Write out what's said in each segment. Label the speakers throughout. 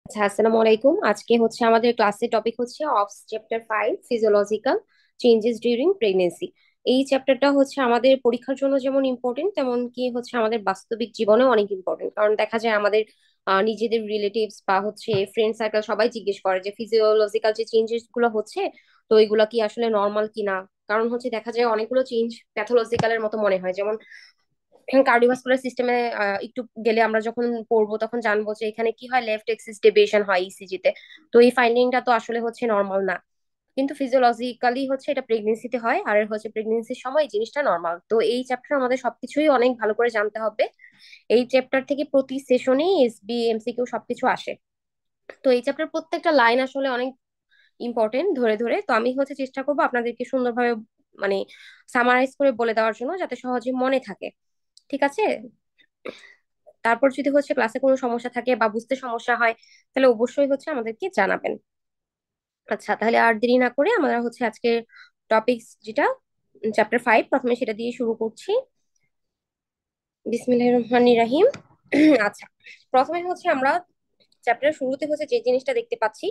Speaker 1: আচ্ছা, আসসালামু আলাইকুম। আজকে হচ্ছে আমাদের ক্লাসের টপিক হচ্ছে of chapter 5 physiological changes during pregnancy. এই চ্যাপ্টারটা হচ্ছে আমাদের পরীক্ষার জন্য যেমন ইম্পর্টেন্ট, তেমন কি হচ্ছে আমাদের বাস্তবিক জীবনেও অনেক ইম্পর্টেন্ট। কারণ দেখা যায় আমাদের নিজেদের রিলেটিভস বা হচ্ছে ফ্রেন্ড সার্কেল সবাই জিজ্ঞেস করে যে ফিজিওলজিক্যাল যে চেঞ্জেস গুলো হচ্ছে, তো এগুলা কি আসলে নর্মাল কিনা। কারণ হচ্ছে দেখা যায় অনেকগুলো চেঞ্জ প্যাথোলজিক্যালের মতো মনে হয়। যেমন কার্ডিওভাস্কুলার সিস্টেমে একটু গেলে আমরা যখন পড়বো তখন জানবো যে এখানে কি হয়, লেফট এক্সিস ডেভিয়েশন হয় ইসিজি তে। তো এই ফাইন্ডিংটা তো আসলে হচ্ছে নর্মাল না, কিন্তু ফিজিওলজিক্যালি হচ্ছে এটা প্রেগনেন্সিতে হয়, আর হচ্ছে প্রেগনেন্সির সময় এই জিনিসটা নর্মাল। তো এই চ্যাপ্টার আমাদের সবকিছুই অনেক ভালো করে জানতে হবে। এই চ্যাপ্টার থেকে প্রতি সেশনেই এসবি এমসিকিউ সবকিছু আসে। তো এই চ্যাপ্টার প্রত্যেকটা লাইন আসলে অনেক ইম্পর্টেন্ট ধরে ধরে। তো আমি হচ্ছে চেষ্টা করবো আপনাদেরকে সুন্দরভাবে মানে সামারাইজ করে বলে দেওয়ার জন্য, যাতে সহজে মনে থাকে। ঠিক আছে? তারপর যদি হচ্ছে ক্লাসে কোনো সমস্যা থাকে বা বুঝতে সমস্যা হয়, তাহলে অবশ্যই হচ্ছে আমাদেরকে জানাবেন। আচ্ছা, তাহলে আর দেরি না করে আমরা হচ্ছে আজকে টপিকস যেটা চ্যাপ্টার 5, প্রথমে সেটা দিয়ে শুরু করছি। বিসমিল্লাহির রহমানির রহিম। আচ্ছা, প্রথমে হচ্ছে আমরা চ্যাপ্টারের শুরুতে হচ্ছে যে জিনিসটা দেখতে পাচ্ছি,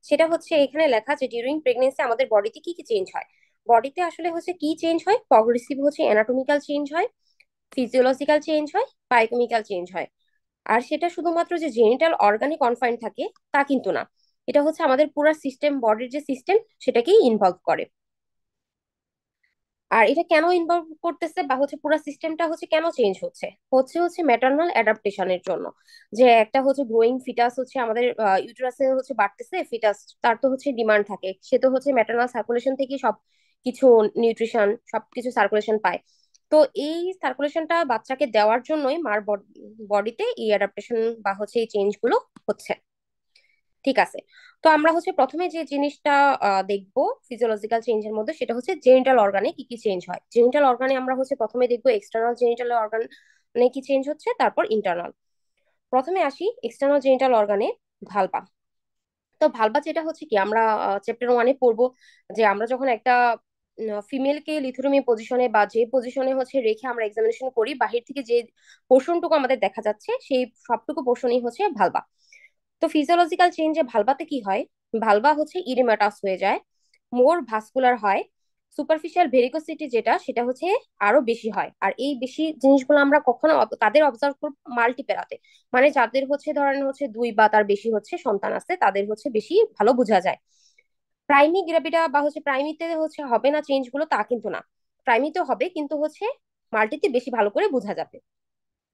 Speaker 1: সেটা হচ্ছে এখানে লেখা যে ডিউরিং প্রেগনেন্সি আমাদের বডিতে কি কি চেঞ্জ হয়। বডিতে আসলে হচ্ছে কি চেঞ্জ হয়, প্রগ্রেসিভ হচ্ছে অ্যানাটমিক্যাল চেঞ্জ হয়, ফিজিওলজিক্যাল চেঞ্জ হয়, বায়োকেমিক্যাল চেঞ্জ হয়। আর সেটা শুধুমাত্র যে জেনিটাল অর্গানে কনফাইন্ড থাকে তা কিন্তু না, এটা হচ্ছে আমাদের পুরো সিস্টেম, বডির যে সিস্টেম সেটাকেই ইনভলভ করে। আর এটা কেন ইনভলভ করতেছে বা হচ্ছে পুরো সিস্টেমটা হচ্ছে কেন চেঞ্জ হচ্ছে, হচ্ছে হচ্ছে ম্যাটারনাল অ্যাডাপ্টেশনের জন্য। যে একটা হচ্ছে গ্রোয়িং ফিটাস হচ্ছে আমাদের ইউটেরাসে হচ্ছে বাড়তেছে ফিটাস, তার তো হচ্ছে ডিমান্ড থাকে, সে তো হচ্ছে ম্যাটারনাল সার্কুলেশন থেকে সব কিছু নিউট্রিশন সবকিছু সার্কুলেশন পায়। তো এই সার্কুলেশনটা বাচ্চাকে দেওয়ার জন্যই মার বডিতে এই অ্যাডাপ্টেশন বা হচ্ছে এই চেঞ্জ গুলো হচ্ছে। ঠিক আছে। তো আমরা হচ্ছে প্রথমে যে জিনিসটা দেখবো ফিজিওলজিক্যাল চেঞ্জের মধ্যে, সেটা হচ্ছে জেনিটাল অর্গানে কি কি চেঞ্জ হয়। জেনিটাল অর্গানে আমরা হচ্ছে প্রথমে দেখবো এক্সটার্নাল জেনিটাল অর্গান মানে কি চেঞ্জ হচ্ছে, তারপর ইন্টারনাল। প্রথমে আসি এক্সটার্নাল জেনিটাল অর্গানে, ভালভা। তো ভালভা যেটা হচ্ছে কি, আমরা চ্যাপ্টার 1-এ পড়বো যে আমরা যখন একটা ফিমেলকে লিথোটমি পজিশনে বা যে পজিশনে হচ্ছে রেখে আমরা এক্সামিনেশন করি, বাহির থেকে যে পোর্শনটুকু আমাদের দেখা যাচ্ছে সেই সবটুকু পোর্শনই হচ্ছে ভালভা। তো ফিজিওলজিক্যাল চেঞ্জে ভালভাতে কি হয়, ভালভা হচ্ছে ইরিমাটাস হয়ে যায়, মোর ভাস্কুলার হয়, সুপারফিশিয়াল ভেরিকোসিটি যেটা সেটা হচ্ছে আরো বেশি হয়। আর এই বেশি জিনিসগুলো আমরা কখনো কাদের অবজার্ভ করব, মাল্টিপেরাতে। মানে যাদের হচ্ছে ধরেন হচ্ছে দুই বা তার বেশি হচ্ছে সন্তান আছে, তাদের হচ্ছে বেশি ভালো বোঝা যায়। প্রাইমি গ্রাভিডা বা হচ্ছে প্রাইমিতে হচ্ছে হবে না চেঞ্জ গুলো তা কিন্তু না, প্রাইমিতে হবে কিন্তু হচ্ছে মাল্টিতে বেশি ভালো করে বোঝা যাবে।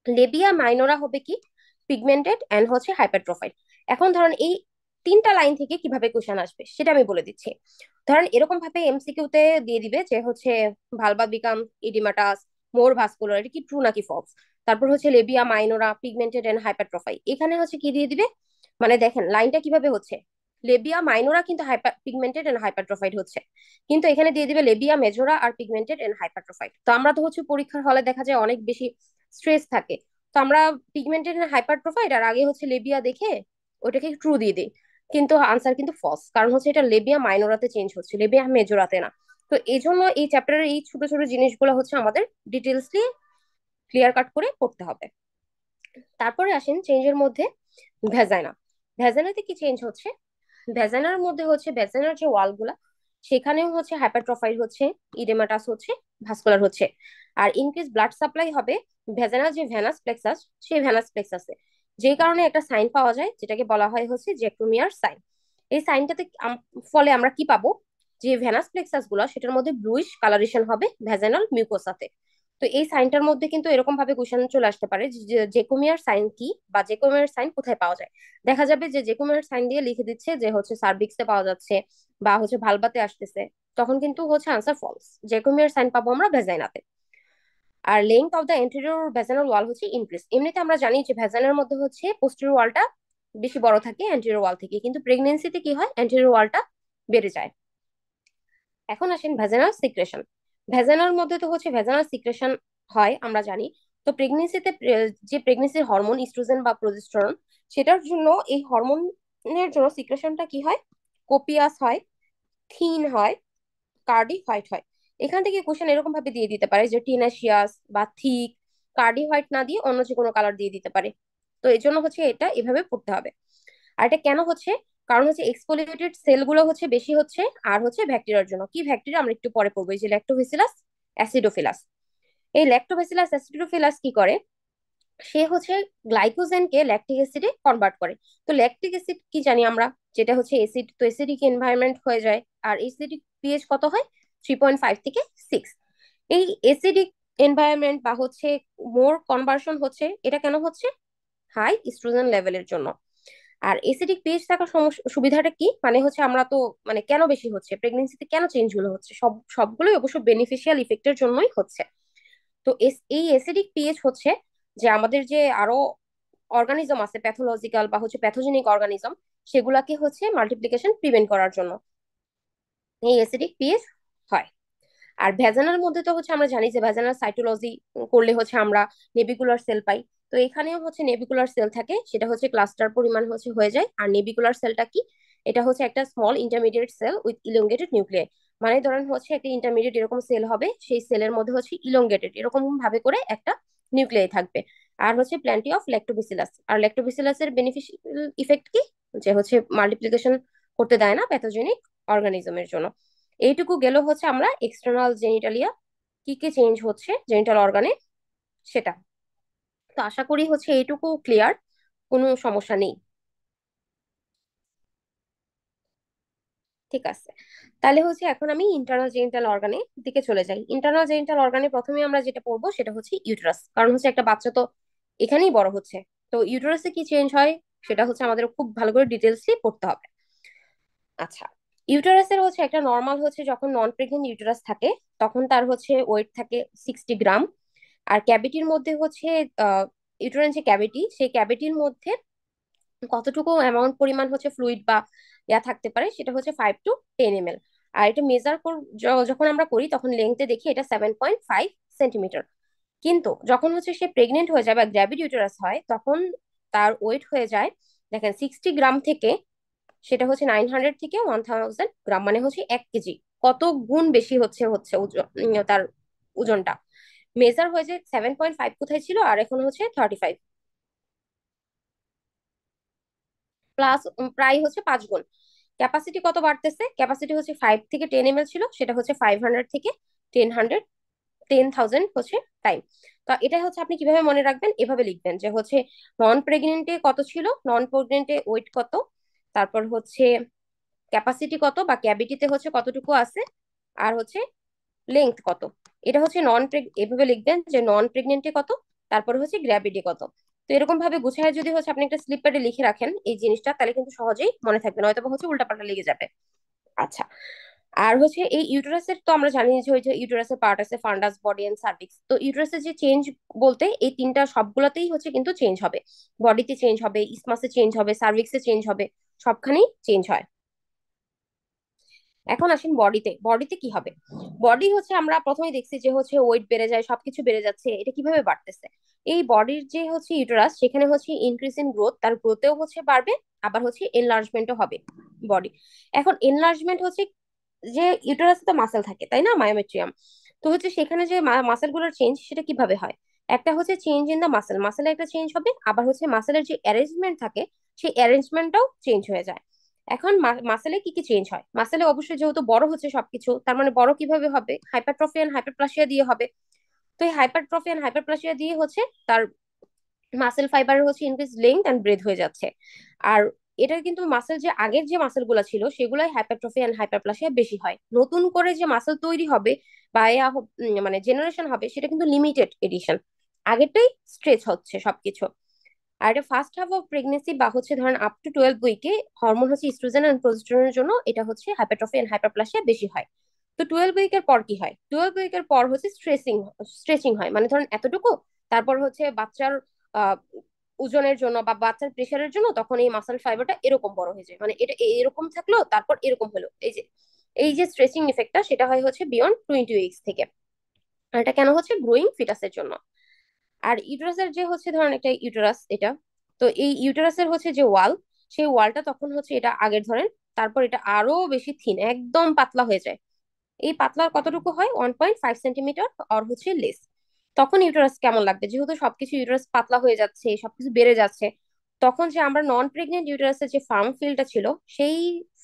Speaker 1: লেবিয়া মাইনরা হবে কি, পিগমেন্টেড এন্ড হচ্ছে হাইপারট্রফাইড। এখন ধরেন এই তিনটা লাইন থেকে কিভাবে কোশ্চেন আসবে সেটা আমি বলে দিচ্ছি। ধরেন এরকম ভাবে এমসিকিউ তে দিয়ে দিবে যে হচ্ছে ভালভা বিকাম ইডিমাটাস, মোর ভাস্কুলার, এটা কি ট্রু নাকি ফলস। তারপর হচ্ছে লেবিয়া মাইনরা পিগমেন্টেড এন্ড হাইপারট্রফাই, এখানে হচ্ছে কি দিয়ে দিবে, মানে দেখেন লাইনটা কিভাবে হচ্ছে, লেবিয়া মাইনরা কিন্তু হাইপার পিগমেন্টেড এন্ড হাইপারট্রফাইড হচ্ছে, কিন্তু এখানে দিয়ে দিবে লেবিয়া মেজোরা আর পিগমেন্টেড এন্ড হাইপারট্রফাইড। তো আমরা তো হচ্ছে পরীক্ষার হলে দেখা যায় অনেক বেশি স্ট্রেস থাকে, তো আমরা পিগমেন্টেড হাইপারট্রফাইড আর আগে হচ্ছে লেবিয়া দেখে ওটাকে ট্রু দিয়ে দিই, কিন্তু আনসার কিন্তু ফলস, কারণ হচ্ছে এটা লেবিয়া মাইনরাতে চেঞ্জ হচ্ছে, লেবিয়া মেজোরাতে না। তো এই জন্য এই চ্যাপ্টারের এই ছোট ছোট জিনিসগুলো হচ্ছে আমাদের ডিটেলসলি ক্লিয়ার কাট করে পড়তে হবে। তারপরে আসেন চেঞ্জের মধ্যে ভেজাইনা। ভেজাইনাতে কি চেঞ্জ হচ্ছে, ভেজাইনার মধ্যে হচ্ছে ভেজাইনার যে ওয়াল গুলা, সেখানেও হচ্ছে হাইপারট্রফাইড হচ্ছে, ইডেমাটাস হচ্ছে, ভাস্কুলার হচ্ছে। আর ইনক্রিজ ব্লাড সাপ্লাই হবে ভেজাইনাল যে ভেনাস প্লেক্সাস, সেই ভেনাস প্লেক্সাসে, যে কারণে একটা সাইন পাওয়া যায় যেটাকে বলা হয় হচ্ছে জেক্রোমিয়ার সাইন। এই সাইনটাতে ফলে আমরা কি পাবো, যে ভেনাস প্লেক্সাস গুলো সেটার মধ্যে ব্লুইশ কালারেশন হবে ভেজাইনাল মিউকোসাতে। তো এই সাইনটার মধ্যে কিন্তু এরকম ভাবে কোশ্চেন চলে আসতে পারে যে জেকোমিয়ার সাইন কি বা জেকোমিয়ার সাইন কোথায় পাওয়া যায়। দেখা যাবে যে জেকোমিয়ার সাইন দিয়ে লিখে দিচ্ছে যে হচ্ছে সার্ভিক্সে পাওয়া যাচ্ছে বা হচ্ছে ভালভাতে আসতেছে, তখন কিন্তু হচ্ছে আনসার ফলস। জেকোমিয়ার সাইন পাবো আমরা ভেজাইনাতে। আর length of the anterior vaginal wall হচ্ছে ইনক্রিজ। এমনিতে আমরা জানি যে ভেজাইনার মধ্যে হচ্ছে পোস্টেরিয়র ওয়ালটা বেশি বড় থাকে অ্যান্টেরিয়র ওয়াল থেকে, কিন্তু প্রেগনেন্সিতে কি হয়, অ্যান্টেরিয়র ওয়ালটা বেড়ে যায়। এখন আসেন ভেজাইনাল সিক্রেশন। ভেজাইনাল মধ্যে তো হচ্ছে ভেজাইনাল সিক্রেশন হয় আমরা জানি। তো প্রেগনেন্সিতে যে প্রেগনেন্সির হরমোন ইস্ট্রোজেন বা প্রোজেস্টেরন, সেটার জন্য এই হরমোনের জন্য সিক্রেশনটা কি হয়, কোপিয়াস হয়, থিন হয়, কার্ডি হোয়াইট হয়। এখান থেকে কোশ্চেন এরকম ভাবে দিয়ে দিতে পারে যে টিনাসিয়াস বা থিক, কার্ডি হোয়াইট না দিয়ে অন্য যে কোনো কালার দিয়ে দিতে পারে। তো এই জন্য হচ্ছে এটা এভাবে পড়তে হবে। আর এটা কেন হচ্ছে? কারণ হচ্ছে এক্সফোলিয়েটেড সেল গুলো হচ্ছে বেশি হচ্ছে, আর হচ্ছে ব্যাকটেরিয়ার জন্য। কি ব্যাকটেরিয়া আমরা একটু পরে পড়বো, এই যে ল্যাক্টোব্যাসিলাস অ্যাসিডোফিলাস। এই ল্যাক্টোব্যাসিলাস অ্যাসিডোফিলাস কি করে, সে হচ্ছে গ্লাইকোজেনকে ল্যাকটিক অ্যাসিডে কনভার্ট করে। তো ল্যাকটিক অ্যাসিড কি জানি আমরা, যেটা হচ্ছে অ্যাসিড, তো অ্যাসিডিক এনভায়রনমেন্ট হয়ে যায়। আর অ্যাসিডিক পিএইচ কত হয়? 3.5 থেকে 6। এই অ্যাসিডিক এনভায়রনমেন্ট বা হচ্ছে মোর কনভার্সন হচ্ছে, এটা কেন হচ্ছে? হাই ইস্ট্রোজেন লেভেলের জন্য। আর এসিডিক পিএইচ থাকার সমস্যা সুবিধাটা কি, মানে হচ্ছে আমরা তো, মানে কেন বেশি হচ্ছে প্রেগনেন্সিতে, কেন চেঞ্জ গুলো হচ্ছে, সবগুলোই অবশ্য বেনিফিশিয়াল ইফেক্টের জন্যই হচ্ছে। তো এই এসিডিক পিএইচ হচ্ছে যে আমাদের যে আরো অর্গানিজম আছে প্যাথোলজিক্যাল বা হচ্ছে প্যাথোজেনিক অর্গানিজম, সেগুলাকে হচ্ছে মাল্টিপ্লিকেশন প্রিভেন্ট করার জন্য এই এসিডিক পিএইচ হয়। আর ভ্যাজানার মধ্যে তো হচ্ছে আমরা জানি যে ভ্যাজানাল সাইটোলজি করলে হচ্ছে আমরা নেবিকুলার সেল পাই। তো এখানেও হচ্ছে নেবিকুলার সেল থাকে, সেটা হচ্ছে ক্লাস্টার পরিমাণ হচ্ছে হয়ে যায়। আর নেবিকুলার সেলটা কি? এটা হচ্ছে একটা small intermediate cell with elongated nuclei. মানে ধরেন হচ্ছে একটা ইন্টারমিডিয়েট এরকম সেল হবে, সেই সেলের মধ্যে হচ্ছে ইলংগেটেড এরকম ভাবে করে একটা নিউক্লিয়াই থাকবে। আর হচ্ছে প্ল্যান্টি অফ ল্যাক্টোব্যাসিলাস। আর ল্যাক্টোব্যাসিলাসের বেনিফিশিয়াল ইফেক্ট কি, যে হচ্ছে মাল্টিপ্লিকেশন করতে দেয় না প্যাথোজেনিক অর্গানিজমের জন্য। এইটুকু গেল হচ্ছে আমরা এক্সটার্নাল জেনিটালিয়া কি কি চেঞ্জ হচ্ছে জেনিটাল অর্গানে, সেটা। তো আশা করি হচ্ছে এইটুকু ক্লিয়ার, কোনো সমস্যা নেই। ঠিক আছে, তাহলে হচ্ছে এখন আমি ইন্টারনাল জেনিটাল অর্গানে দিকে চলে যাই। ইন্টারনাল জেনিটাল অর্গানে প্রথমে আমরা যেটা পড়বো সেটা হচ্ছে ইউটেরাস, কারণ হচ্ছে একটা বাচ্চা তো এখানেই বড় হচ্ছে। তো ইউটেরাসে কি চেঞ্জ হয় সেটা হচ্ছে আমাদের খুব ভালো করে ডিটেলসলি পড়তে হবে। আচ্ছা, ইউটেরাসের হচ্ছে একটা নর্মাল হচ্ছে যখন নন প্রেগনেন্ট ইউটেরাস থাকে, তখন তার হচ্ছে ওয়েট থাকে 60 গ্রাম। আর ক্যাভিটির মধ্যে হচ্ছে ইউটেরাইন যে ক্যাভিটি, সেই ক্যাভিটির মধ্যে কতটুকু অ্যামাউন্ট পরিমাণ হচ্ছে ফ্লুইড বা ইয়া থাকতে পারে, সেটা হচ্ছে 5 to 10 ml। আর এটা মেজার যখন আমরা করি তখন লেংথে দেখি এটা 7.5 সেন্টিমিটার। কিন্তু যখন হচ্ছে সে প্রেগনেন্ট হয়ে যায় বা গ্র্যাভিড ইউটেরাস হয়, তখন তার ওয়েট হয়ে যায়, দেখেন, 60 গ্রাম থেকে সেটা হচ্ছে 900 থেকে 1000 গ্রাম, মানে হচ্ছে 1 কেজি। কত গুণ বেশি হচ্ছে হচ্ছে তার ওজনটা। মেজার হয়ে যায় 7.5 কোথায় ছিল, আর এখন হচ্ছে 35 প্লাস, প্রায় হচ্ছে 5 গুণ। ক্যাপাসিটি কত বাড়তেছে, ক্যাপাসিটি হচ্ছে 5 থেকে 10 ml ছিল, সেটা হচ্ছে 500 থেকে 10 10,000 হচ্ছে টাইম। তো এটা হচ্ছে আপনি কিভাবে মনে রাখবেন, এভাবে লিখবেন যে হচ্ছে নন প্রেগনেন্টে কত ছিল, নন প্রেগনেন্টে ওয়েট কত, তারপর হচ্ছে ক্যাপাসিটি কত বা ক্যাভিটিতে হচ্ছে কতটুকু আছে, আর হচ্ছে লেংথ কত। এটা হচ্ছে এভাবে লিখবেন যে নন প্রেগনেন্টে কত, তারপরে হচ্ছে গ্র্যাভিডে কত। তো এরকম ভাবে গুছায় যদি হচ্ছে আপনি একটা স্লিপ প্যাডে লিখে রাখেন এই জিনিসটা, তাহলে কিন্তু সহজেই মনে থাকবে, নয়তো হচ্ছে উল্টাপাল্টা লেগে যাবে। আচ্ছা, আর হচ্ছে এই ইউটেরাসের তো আমরা জানি যে ওই যে ইউটেরাসের পার্ট আছে ফান্ডাস, বডি এন্ড সার্ভিক্স। তো ইউটেরাসের যে চেঞ্জ বলতে এই তিনটা সবগুলোতেই হচ্ছে কিন্তু চেঞ্জ হবে। বডিতে চেঞ্জ হবে, ইসমাসে চেঞ্জ হবে, সার্ভিক্সে চেঞ্জ হবে, সবখানেই চেঞ্জ হয়। এখন আসেন বডিতে, বডিতে কি হবে। বডি হচ্ছে আমরা প্রথমেই দেখছি যে হচ্ছে ওয়েট বেড়ে যায়, সবকিছু বেড়ে যাচ্ছে, এটা কিভাবে বাড়তেছে? এই বডির যে হচ্ছে ইউটেরাস, সেখানে হচ্ছে ইনক্রিজ ইন গ্রোথ, তার গ্রোথেও হচ্ছে বাড়বে, আবার হচ্ছে এনলার্জমেন্টও হবে বডি। এখন এনলার্জমেন্ট হচ্ছে যে ইউটেরাসে তো মাসেল থাকে তাই না, মায়োমেট্রিয়াম। তো হচ্ছে সেখানে যে মাসেল গুলোর চেঞ্জ সেটা কিভাবে হয়, একটা হচ্ছে চেঞ্জ ইন দা মাসেল, মাসেলে একটা চেঞ্জ হবে, আবার হচ্ছে মাসেলের যে অ্যারেঞ্জমেন্ট থাকে সেই অ্যারেঞ্জমেন্টটাও চেঞ্জ হয়ে যায়। এখন মাসেলে কি কি চেঞ্জ হয়, মাসেলে অবশ্যই যেহেতু বড় হচ্ছে সবকিছু, তার মানে বড় কিভাবে হবে, হাইপারট্রফি এন্ড হাইপারপ্লাসিয়া দিয়ে হবে। তো এই হাইপারট্রফি এন্ড হাইপারপ্লাসিয়া দিয়ে হচ্ছে তার মাসেল ফাইবারের হচ্ছে ইনক্রিজ লেংথ এন্ড ব্রেথ হয়ে যাচ্ছে। আর এটা কিন্তু মাসেল যে আগের যে মাসেল গুলা ছিল সেগুলাই হাইপারট্রফি এন্ড হাইপারপ্লাসিয়া বেশি হয়, নতুন করে যে মাসেল তৈরি হবে বা মানে জেনারেশন হবে সেটা কিন্তু লিমিটেড এডিশন, আগেরটাই স্ট্রেচ হচ্ছে সবকিছু। আর এটা ফার্স্ট হাফ অফ প্রেগনেন্সি বা হচ্ছে ধরেন আপ টু 12 উইকে হরমোন হচ্ছে ইস্ট্রোজেন এন্ড প্রোজেস্টেরনের জন্য এটা হচ্ছে হাইপারট্রফি এন্ড হাইপারপ্লাসিয়া বেশি হয়। তো 12 উইকের পর কি হয়, 12 উইকের পর হচ্ছে স্ট্রেচিং হয়, মানে ধরেন এতটুকু, তারপর হচ্ছে বাচ্চার আহ ওজনের জন্য বা বাচ্চার প্রেশারের জন্য তখন এই মাসল ফাইবারটা এরকম বড় হয়ে যায়, মানে এটা এরকম থাকলো তারপর এরকম হলো, এই যে স্ট্রেচিং ইফেক্টটা সেটা হয় হচ্ছে বিয়ন্ড 20 উইকস থেকে। আর এটা কেন হচ্ছে, গ্রোয়িং ফিটাসের জন্য। আর ইউটেরাসের যে হচ্ছে ধরেন একটা ইউটেরাস এটা, তো এই ইউটেরাসের হচ্ছে যে ওয়াল, সেই ওয়ালটা তখন হচ্ছে এটা আগের ধরেন, তারপর এটা আরো বেশি থিন, একদম পাতলা হয়ে যায়। এই পাতলার কতটুকু হয়, 1.5 সেন্টিমিটার আর হচ্ছে লেস। তখন ইউটেরাস কেমন লাগবে, যেহেতু সবকিছু ইউটেরাস পাতলা হয়ে যাচ্ছে, সবকিছু বেড়ে যাচ্ছে, তখন যে আমরা নন প্রেগনেন্ট ইউটারাসের যে ফার্ম ফিলটা ছিল, সেই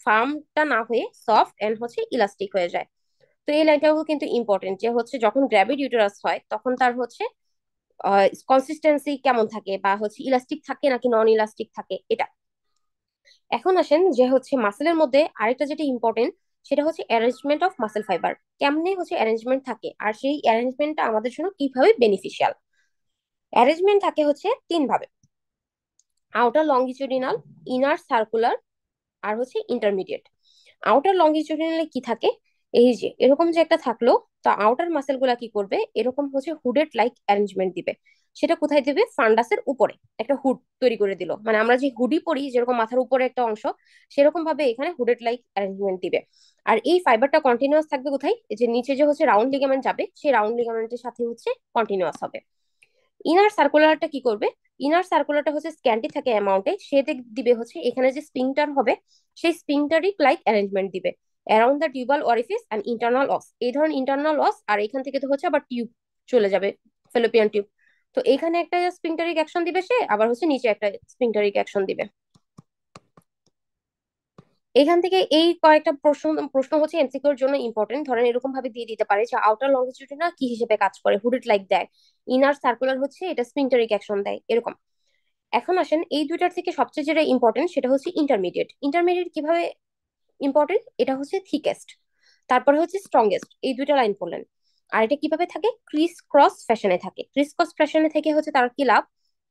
Speaker 1: ফার্মটা না হয়ে সফট এন্ড হচ্ছে ইলাস্টিক হয়ে যায়। তো এই লাইনটাও কিন্তু ইম্পর্টেন্ট, যে হচ্ছে যখন গ্র্যাভিড ইউটারাস হয় তখন তার হচ্ছে কনসিস্টেন্সি কেমন থাকে, বা হচ্ছে ইলাস্টিক থাকে নাকি নন ইলাস্টিক থাকে এটা। এখন আসেন যে হচ্ছে মাসেলের মধ্যে আরেকটা যেটা ইম্পর্টেন্ট, সেটা হচ্ছে অ্যারেঞ্জমেন্ট অফ মাসেল ফাইবার। কেমনে হচ্ছে অ্যারেঞ্জমেন্ট থাকে, আর সেই অ্যারেঞ্জমেন্টটা আমাদের জন্য কিভাবে বেনিফিশিয়াল। অ্যারেঞ্জমেন্ট থাকে হচ্ছে তিন ভাবে: আউটার লংগিচুডিনাল, ইনার সার্কুলার, আর হচ্ছে ইন্টারমিডিয়েট। আউটার লংগিটিউডিনালি কি থাকে, এই যে এরকম যে একটা থাকলো, তো আউটার মাসেল গুলা কি করবে, এরকম হচ্ছে হুডেড লাইক অ্যারেঞ্জমেন্ট দিবে। সেটা কোথায় দিবে, ফান্ডাসের উপরে একটা হুড তৈরি করে দিল, মানে আমরা যে হুডি পরি যেরকম মাথার উপরে একটা অংশ, সেরকম ভাবে এখানে হুডেড লাইক অ্যারেঞ্জমেন্ট দিবে। আর এই ফাইবারটা কন্টিনিউয়াস থাকবে কোথায়, এই যে নিচে যে হচ্ছে রাউন্ড লিগামেন্ট যাবে, সেই রাউন্ড লিগামেন্টের সাথে হচ্ছে কন্টিনিউয়াস হবে। ইনার সার্কুলারটা কি করবে, ইনার সার্কুলারটা হচ্ছে স্ক্যান্টি থাকে অ্যামাউন্টে, সে দিবে হচ্ছে এখানে যে স্পিংটার হবে, সেই স্পিংটারিক লাইক অ্যারেঞ্জমেন্ট দিবে around the tubal orifice and internal অস। এই ধরনের ইন্টারনাল অস, আর এখান থেকে তো হচ্ছে আবার টিউব চলে যাবে, ফেলোপিয়ান টিউব। তো এখানে একটা স্পিংটারিক অ্যাকশন দিবে সে, আবার হচ্ছে নিচে একটা স্পিংটারিক অ্যাকশন দিবে। এখান থেকে এই কয়েকটা প্রশ্ন প্রশ্ন হচ্ছে এমসিকিউর জন্য ইম্পর্টেন্ট। ধরেন এরকম ভাবে দিয়ে দিতে পারে যে আউটার লংজিটিউডিনাল কি হিসেবে কাজ করে, হুডেড লাইক দেয়, ইনার সার্কুলার হচ্ছে এটা স্পিংটারিক অ্যাকশন দেয়, এরকম। এখন আসেন এই দুইটার থেকে সবচেয়ে যেটা ইম্পর্টেন্ট সেটা হচ্ছে ইন্টারমিডিয়েট। ইন্টারমিডিয়েট কিভাবে ইম্পর্টেন্ট, এটা হচ্ছে থিকেস্ট, তারপরে হচ্ছে স্ট্রংগেস্ট, এই দুইটা লাইন পড়লেন। আর এটা কিভাবে থাকে, ক্রিস ক্রস ফ্যাশনে থাকে। ক্রিস ক্রস ফ্যাশনে থেকে হচ্ছে তার কি লাভ,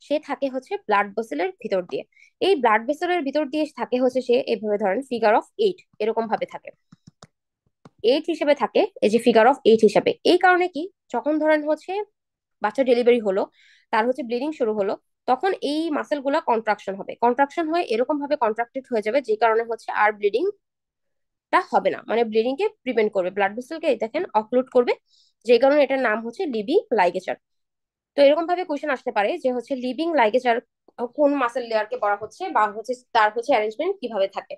Speaker 1: সে থাকে হচ্ছে ব্লাড ভেসেলের ভিতর দিয়ে। এই ব্লাড ভেসেলের ভিতর দিয়ে থাকে হচ্ছে সে এইভাবে, ধরেন ফিগার অফ এইট এরকম ভাবে থাকে, এইট হিসেবে থাকে, এই যে ফিগার অফ এইট হিসেবে। এই কারণে কি, যখন ধরেন হচ্ছে বাচ্চা ডেলিভারি হলো, তার হচ্ছে ব্লিডিং শুরু হলো, তখন এই মাসেল গুলা কন্ট্রাকশন হবে, কন্ট্রাকশন হয়ে এরকম ভাবে কন্ট্রাক্টেড হয়ে যাবে, যে কারণে হচ্ছে আর ব্লিডিং টা হবে না, মানে ব্লিডিং কে প্রিভেন্ট করবে, ব্লাড ভেসেলকে দেখেন অক্লুড করবে, যে কারণে এটার নাম হচ্ছে লিভিং লাইগেচার। তো এরকম ভাবে কোশ্চেন আসতে পারে যে হচ্ছে লিভিং লাইগেচার কোন মাসেল লেয়ারকে বলা হচ্ছে, বা হচ্ছে তার হচ্ছে অ্যারেঞ্জমেন্ট কিভাবে থাকে,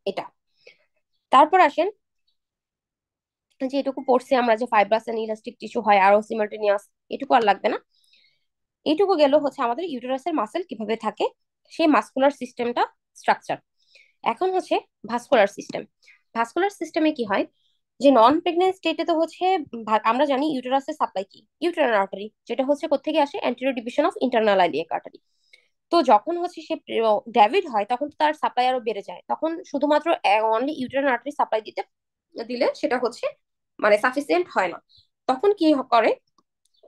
Speaker 1: এটা। তারপর আসেন যে এটুকু পড়ছি আমরা, যে ফাইব্রাস এন্ড ইলাস্টিক টিস্যু হয় আরো সিমাল্টেনিয়াস, এটুকু আর লাগবে না। এইটুকু গেল হচ্ছে আমাদের ইউটেরাসের মাসেল কিভাবে থাকে, সেই মাসকুলার সিস্টেমটা, স্ট্রাকচার। এখন হচ্ছে ভাস্কুলার সিস্টেম। ভাস্কুলার সিস্টেমে কি হয়, যে নন প্রেগনেন্ট স্টেটে তো হচ্ছে আমরা জানি ইউটেরাসের সাপ্লাই কি, ইউটেরাইন আর্টারি, যেটা হচ্ছে কোত্থেকে আসে, anterior division of internal iliac artery. তো যখন হচ্ছে সে গ্র্যাভিড হয় তখন তো তার সাপ্লাই আরো বেড়ে যায়, তখন শুধুমাত্র অনলি ইউটেরাইন আর্টারি সাপ্লাই দিলে সেটা হচ্ছে মানে সাফিসিয়েন্ট হয় না। তখন কি করে,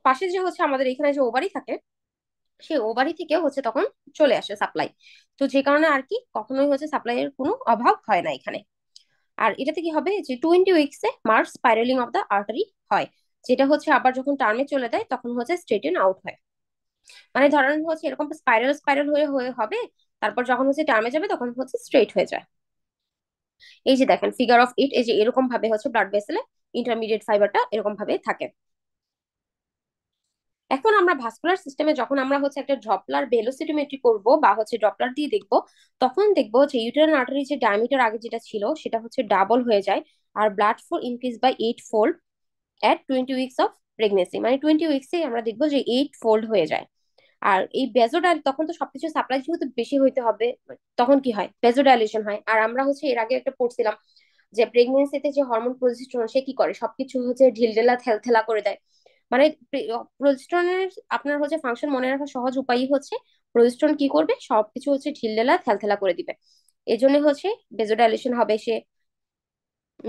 Speaker 1: পাশে যে হচ্ছে আমাদের এখানে যে ওভারি থাকে, সেই ওভারি থেকে হচ্ছে তখন চলে আসে সাপ্লাই। তো যে কারণে আর কি কখনোই হচ্ছে সাপ্লাই এর কোনো অভাব হয় না এখানে। আর এটাতে কি হবে, যে 20 উইকসে মার্চ স্পাইরালিং অফ দ্য আর্টারি হয়, যেটা হচ্ছে আবার যখন টার্মে চলে যায় তখন হচ্ছে স্ট্রেটেন আউট হয়। মানে ধরেন হচ্ছে এরকম স্পাইরাল স্পাইরাল হয়ে হয়ে হবে, তারপর যখন হচ্ছে টার্মে যাবে তখন হচ্ছে স্ট্রেট হয়ে যায়। এই যে দেখেন ফিগার অফ ইট, এই যে এরকম ভাবে হচ্ছে ব্লাড ভেসেলে ইন্টারমিডিয়েট ফাইবারটা এরকম ভাবে থাকে। এখন আমরা ভাস্কুলার সিস্টেমে যখন আমরা হচ্ছে একটা ড্রপলার ভেলোসিটিমেট্রি করব, বা হচ্ছে ড্রপলার দিয়ে দেখব, তখন দেখবো যে ইউটেরাইন আর্টারি যে ডায়ামিটার আগে যেটা ছিল সেটা হচ্ছে ডাবল হয়ে যায়, আর blood flow increase by 8 fold at 20 weeks of pregnancy. মানে 20 উইকসে আমরা দেখবো যে 8 ফোল্ড হয়ে যায়। আর এই বেজোডাইল তখন তো সবকিছু সাপ্লাই যেহেতু বেশি হইতে হবে, তখন কি হয়, বেজোডাইলেশন হয়। আর আমরা হচ্ছে এর আগে একটা পড়ছিলাম যে প্রেগনেন্সিতে যে হরমোন প্রজেস্টেরন সে কি করে, সবকিছু হচ্ছে ঢিলঢেলা থেলথেলা করে দেয়। মানে প্রজেস্টেরনের আপনার হচ্ছে ফাংশন মনে রাখার সহজ উপায়ই হচ্ছে, প্রজেস্টেরন কি করবে, সবকিছু হচ্ছে ঢিলঢেলা থেলথেলা করে দিবে। এই জন্য হচ্ছে বেজোডাইলেশন হবে সে,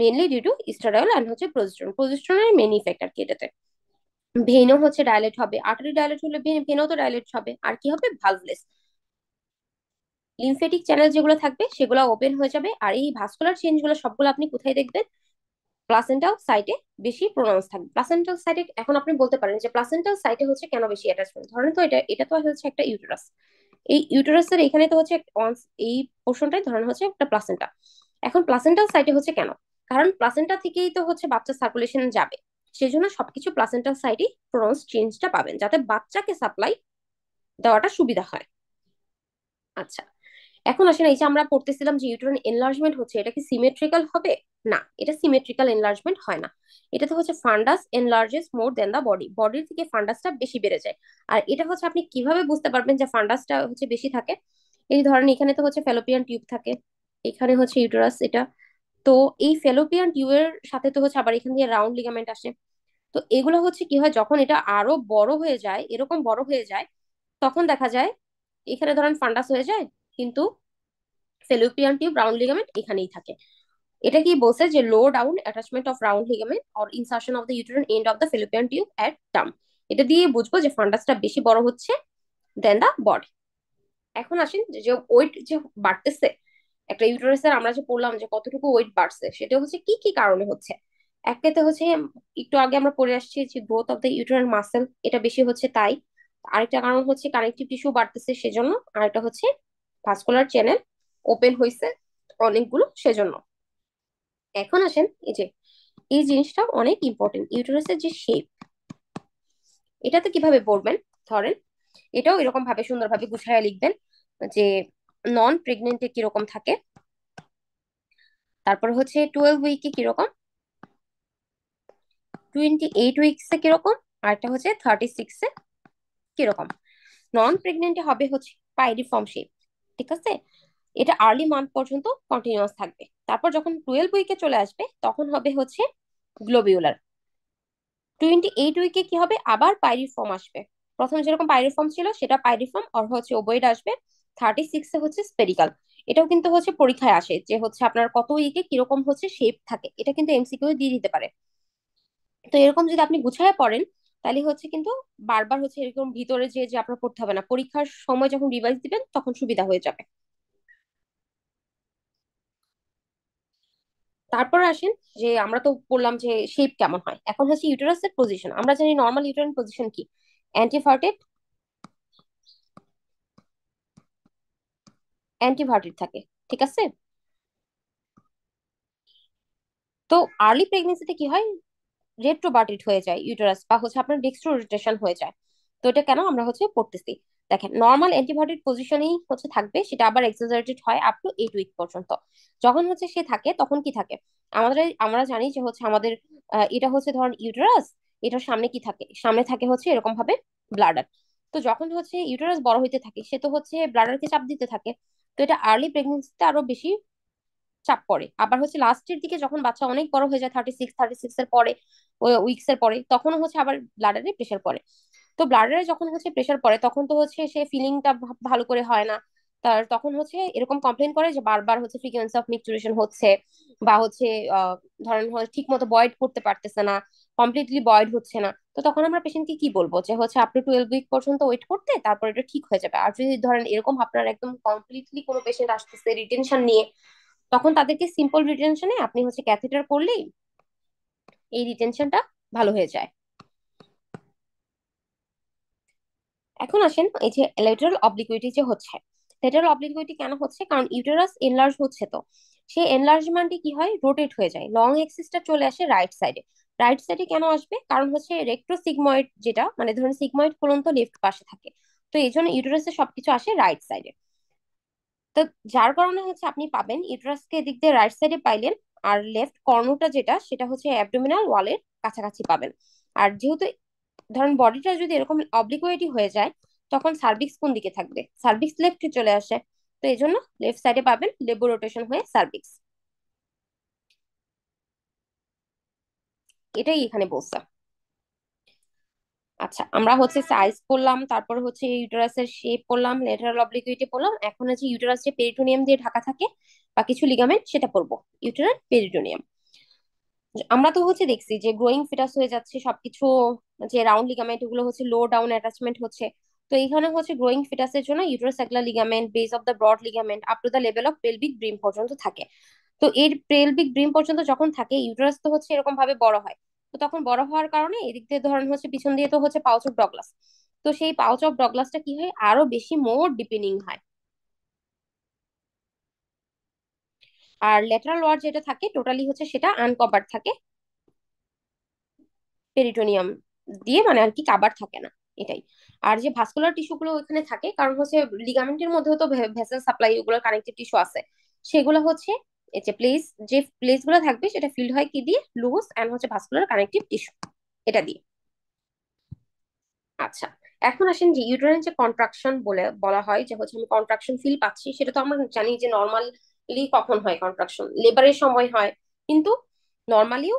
Speaker 1: মেনলি ডিউ টু ইস্ট্রাডাইল অ্যান্ড হচ্ছে প্রজেস্টেরন, প্রজেস্টেরনের মেন ইফেক্ট আর কি এটাতে। ভেনও হচ্ছে ডাইলেট হবে, আর্টারি ডাইলেট হলে ভেনও তো ডাইলেট হবে, আর কি হবে, ভালভলেস। লিমফেটিক চ্যানেল যেগুলো থাকবে সেগুলো ওপেন হয়ে যাবে। আর এই ভাস্কুলার চেঞ্জ গুলো সবগুলো আপনি কোথায় দেখবেন, প্লাসেন্টাল সাইটে বেশি প্রোনাউন্স থাকবে। প্লাসেন্টাল সাইটে এখন আপনি বলতে পারেন যে প্লাসেন্টাল সাইটে হচ্ছে কেন বেশি অ্যাটাচমেন্ট, ধরেন তো এটা এটা তো হচ্ছে একটা ইউটেরাস, এই ইউটেরাসের এখানে তো হচ্ছে এই পোর্শনটাই ধরেন হচ্ছে একটা প্লাসেন্টা। এখন প্লাসেন্টাল সাইটে হচ্ছে কেন, কারণ প্লাসেন্টা থেকেই তো হচ্ছে বাচ্চা সার্কুলেশন যাবে, সেজন্য সবকিছু প্লাসেন্টাল সাইটে প্রোনাউন্স চেঞ্জটা পাবেন, যাতে বাচ্চাকে সাপ্লাই দেওয়াটা সুবিধা হয়। আচ্ছা, এখন আসেন এই যে আমরা পড়তেছিলাম যে ইউটেরাইন এনলার্জমেন্ট হচ্ছে, এটা কি সিমেট্রিক্যাল হবে না, এটা সিমেট্রিক্যাল এনলার্জমেন্ট হয় না। এটাতে হচ্ছে ফান্ডাস এনলার্জেস মোর দেন দা বডি, বডির থেকে ফান্ডাসটা বেশি বেড়ে যায়। আর এটা হচ্ছে আপনি কিভাবে বুঝতে পারবেন যে ফান্ডাসটা হচ্ছে বেশি থাকে? এই ধরেন এখানে তো হচ্ছে ফ্যালোপিয়ান টিউব থাকে, এখানে হচ্ছে ইউটেরাস এটা। তো এই ফ্যালোপিয়ান টিউবের সাথে তো হচ্ছে আবার এখান দিয়ে রাউন্ড লিগামেন্ট আসে। তো এগুলো হচ্ছে কি হয়, যখন এটা আরো বড় হয়ে যায়, এরকম বড় হয়ে যায়, তখন দেখা যায় এখানে ধরেন ফান্ডাস হয়ে যায়, কিন্তু ফেলোপিয়ান টিউব রাউন্ড লিগামেন্ট এখানেই থাকে। এটা কি বলছে যে লো down attachment of round ligament or insertion of the uterine end of the fallopian tube at term. এটা দিয়ে বুঝবো যে ফান্ডাসটা বেশি বড় হচ্ছে দেন দা বডি। এখন আসেন যে ওয়েট যে বাড়তেছে একটা ইউটেরাসের, আমরা যে বললাম যে কতটুকু ওয়েট বাড়ছে, সেটা হচ্ছে কি কি কারণে হচ্ছে। একটাতে হচ্ছে একটু আগে আমরা পড়ে আসছি যে growth of the uterine muscle, এটা বেশি হচ্ছে তাই। আরেকটা কারণ হচ্ছে কানেকটিভ টিস্যু বাড়তেছে সেজন্য। আরেকটা হচ্ছে ভাস্কুলার চ্যানেল ওপেন হয়েছে অনেকগুলো সেজন্য। এখন আসেন এই যে এই জিনিসটা অনেক ইম্পর্টেন্ট, ইউটেরাসের যে শেপ, এটাতে কিভাবে পড়বেন। ধরেন এটাও এরকম ভাবে সুন্দরভাবে গুছাইয়া লিখবেন যে নন প্রেগনেন্টে কিরকম থাকে, তারপর হচ্ছে 12 উইকে কিরকম, 28 উইক্সে কিরকম, আর একটা হচ্ছে 36-এ কিরকম। নন প্রেগনেন্টে হবে হচ্ছে পাইরিফর্ম শেপ, ঠিক আছে। এটা আর্লি মান্থ পর্যন্ত কন্টিনিউয়াস থাকবে, তারপর যখন 12 উইকে চলে আসবে তখন হবে হচ্ছে গ্লোবিউলার। 28 উইকে কি হবে, আবার পাইরিফর্ম আসবে। প্রথমে যেরকম পাইরিফর্ম ছিল সেটা পাইরিফর্ম আর হচ্ছে ওভয়েড আসবে। 36-এ হচ্ছে স্পেরিকাল। এটাও কিন্তু হচ্ছে পরীক্ষায় আসে যে হচ্ছে আপনার কত উইকে কিরকম হচ্ছে শেপ থাকে, এটা কিন্তু এমসিকিউ দিয়ে দিতে পারে। তো এরকম যদি আপনি গুছায় পড়েন, তাহলে হচ্ছে কিন্তু বারবার হচ্ছে এরকম ভিতরে যে যে আপনার পড়তে হবে না, পরীক্ষার সময় যখন রিভাইজ দিবেন তখন সুবিধা হয়ে যাবে। তারপর আসেন যে আমরা তো বললাম যে শেপ কেমন হয়, এখন হচ্ছে ইউটেরাসের পজিশন। আমরা জানি নর্মাল ইউটেরাইন পজিশন কি, অ্যান্টিভার্টেড, অ্যান্টিভার্টেড থাকে, ঠিক আছে। তো আর্লি প্রেগনেন্সিতে কি হয়, রেট্রোভার্টেড হয়ে যায় ইউটেরাস, বা হচ্ছে আপনার ডেক্সট্রো রোটেশন হয়ে যায়। তো এটা কেন আমরা হচ্ছে পড়তেছি, দেখেন নর্মাল অ্যান্টিভার্টেড পজিশনেই হচ্ছে থাকবে, সেটা আবার এক্সাজারেটেড হয় আপ টু 8 উইক পর্যন্ত। যখন হচ্ছে সে থাকে তখন কি থাকে, আমরা জানি যে হচ্ছে আমাদের এটা হচ্ছে ধরেন ইউটেরাস, এটার সামনে কি থাকে, সামনে থাকে হচ্ছে এরকম ভাবে ব্লাডার। তো যখন হচ্ছে ইউটেরাস বড় হইতে থাকে, সে তো হচ্ছে ব্লাডারকে চাপ দিতে থাকে। তো এটা আর্লি প্রেগনেন্সিতে আরো বেশি চাপ পড়ে। আবার হচ্ছে লাস্টের দিকে যখন বাচ্চা অনেক বড় হয়ে যায়, 36 এর পরে, ওই উইক্স এর পরে, তখন হচ্ছে আবার ব্লাডারে প্রেশার পড়ে। তো ব্লাডারে যখন হচ্ছে প্রেশার পড়ে তখন তো হচ্ছে সে ফিলিংটা ভালো করে হয় না। তার তখন হচ্ছে এরকম কমপ্লেন করে যে বারবার হচ্ছে ফ্রিকোয়েন্সি অফ মিকচুরেশন হচ্ছে, বা হচ্ছে ধরেন ঠিক মতো বয়েড করতে পারতেছে না, কমপ্লিটলি বয়েড হচ্ছে না। তো তখন আমরা পেশেন্টকে কি বলবো যে হচ্ছে আপনি 12 উইক পর্যন্ত ওয়েট করতে, তারপর এটা ঠিক হয়ে যাবে। আর যদি ধরেন এরকম আপনার একদম কমপ্লিটলি কোনো পেশেন্ট আসতেছে রিটেনশন নিয়ে, তখন তাদেরকে সিম্পল রিটেনশনে আপনি হচ্ছে ক্যাথেটার করলেই এই রিটেনশনটা ভালো হয়ে যায়। এখন আসেন এই যে ল্যাটারাল অবলিকুইটি যে হচ্ছে, ল্যাটারাল অবলিকুইটি কেন হচ্ছে, কারণ ইউটেরাস এনলার্জ হচ্ছে। তো সেই এনলার্জমেন্টে কি হয়, রোটেট হয়ে যায়, লং এক্সিসটা চলে আসে রাইট সাইডে। রাইট সাইডে কেন আসবে, কারণ হচ্ছে রেক্টোসিগময়েড যেটা, মানে ধরুন সিগময়েড কোলন তো লেফট পাশে থাকে, তো এই জন্য ইউটেরাসে সবকিছু আসে রাইট সাইডে। তো যার কারণে হচ্ছে আপনি পাবেন ইউটেরাসকে এদিক দিয়ে রাইট সাইডে পাইলেন, আর লেফট কর্ণটা যেটা সেটা হচ্ছে অ্যাবডোমিনাল ওয়ালের কাছাকাছি পাবেন। আর যেহেতু ধরেন বডিটা যদি এরকম অবলিকুইটি হয়ে যায়, তখন সার্ভিক্স কোন দিকে থাকবে, সার্ভিক্স লেফটে চলে আসে। তো এই জন্য লেফট সাইডে পাবেন, লেবো রোটেশন হয়ে সার্ভিক্স। এটাই এখানে বলছে। আচ্ছা, আমরা হচ্ছে সাইজ করলাম, তারপর হচ্ছে ইউটেরাসের শেপ করলাম, লেটারাল অবলিকুইটি করলাম। এখন হচ্ছে ইউটেরাস যে পেরিটোনিয়াম দিয়ে ঢাকা থাকে বা কিছু লিগামেন্ট, সেটা পড়বো, ইউটেরাল পেরিটোনিয়াম। আমরা তো হচ্ছে দেখছি যে গ্রোয়িং ফিটাস হয়ে যাচ্ছে সবকিছু, যে রাউন্ড লিগামেন্ট এগুলো হচ্ছে লো ডাউন অ্যাটাচমেন্ট হচ্ছে। তো এইখানে হচ্ছে গ্রোয়িং ফিটাসের জন্য uterosacral ligament, base of the broad ligament up to the level of pelvic brim পর্যন্ত থাকে। তো এর পেলভিক ব্রিম পর্যন্ত যখন থাকে, ইউটেরাস তো হচ্ছে এরকম ভাবে বড় হয়। তো তখন বড় হওয়ার কারণে এদিক দিয়ে ধরেন হচ্ছে পিছন দিয়ে তো হচ্ছে পাউচ অফ ডগলাস। তো সেই পাউচ অফ ডগলাসটা কি হয়, আরো বেশি মোর ডিপেনিং হয়। আর ল্যাটারাল ওয়ার্ড যেটা থাকে টোটালি হচ্ছে সেটা আনকভার থাকে পেরিটোনিয়াম দিয়ে, মানে আর কি কাবার থাকে না, এটাই। আর যে ভাস্কুলার টিস্যু গুলো ওখানে থাকে, কারণ হচ্ছে লিগামেন্টের মধ্যেও তো ভেসেল সাপ্লাই, ওগুলো কানেকটিভ টিস্যু আছে, সেগুলো হচ্ছে এই যে যে প্লেস গুলো থাকবে সেটা ফিল্ড হয় কি দিয়ে, লুজ এন্ড হচ্ছে ভাস্কুলার কানেকটিভ টিস্যু, এটা দিয়ে। আচ্ছা, এখন আসেন যে ইউটেরাইন যে কন্ট্রাকশন বলে বলা হয় যে হচ্ছে আমি কন্ট্রাকশন ফিল পাচ্ছি, সেটা তো আমরা জানি যে নর্মালি কখন হয় কন্ট্রাকশন, লেবারের সময় হয়। কিন্তু নর্মালিও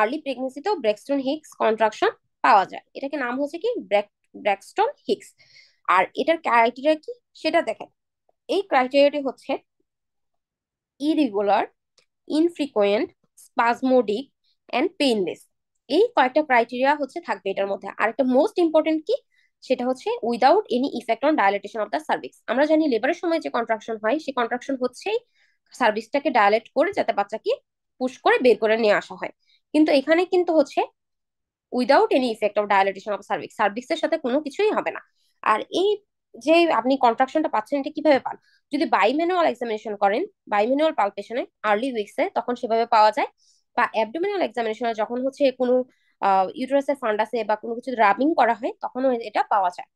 Speaker 1: আর্লি প্রেগনেন্সিতেও ব্রেক্সটন হিক্স কন্ট্রাকশন পাওয়া যায়। এটাকে নাম হচ্ছে কি ব্রেক্সটন হিক্স। আর এটার ক্রাইটেরিয়া কি সেটা দেখেন। এই ক্রাইটেরিয়াটি হচ্ছে ইরেগুলার, ইনফ্রিকোয়েন্ট, স্পাজমোডিক এন্ড পেইনলেস। এই কয়েকটা ক্রাইটেরিয়া হচ্ছে থাকবে এটার মধ্যে। আর একটা মোস্ট ইম্পর্টেন্ট কি, সেটা হচ্ছে without any effect on dilatation of the cervix. আমরা জানি লেবারের সময় যে কন্ট্রাকশন হয়, সেই কন্ট্রাকশন হচ্ছেই সার্ভিক্সটাকে ডায়ালেট করে যাতে বাচ্চাকে পুশ করে বের করে নিয়ে আসা হয়। কিন্তু এখানে কিন্তু হচ্ছে without any effect of dilatation of cervix, সার্ভিক্সের সাথে কোনো কিছুই হবে না। আর এই যে আপনি কন্ট্রাকশনটা পাচ্ছেন, এটা কিভাবে পান? যদি বাইম্যানুয়াল এক্সামিনেশন করেন, বাইম্যানুয়াল পালপেশনে আর্লি উইকসে, তখন সেভাবে পাওয়া যায়। বা অ্যাবডোমিনাল এক্সামিনেশনে যখন হচ্ছে কোনো ইউটেরাসের ফান্ডাসে বা কোনো কিছু রাবিং করা হয়, তখনও এটা পাওয়া যায়।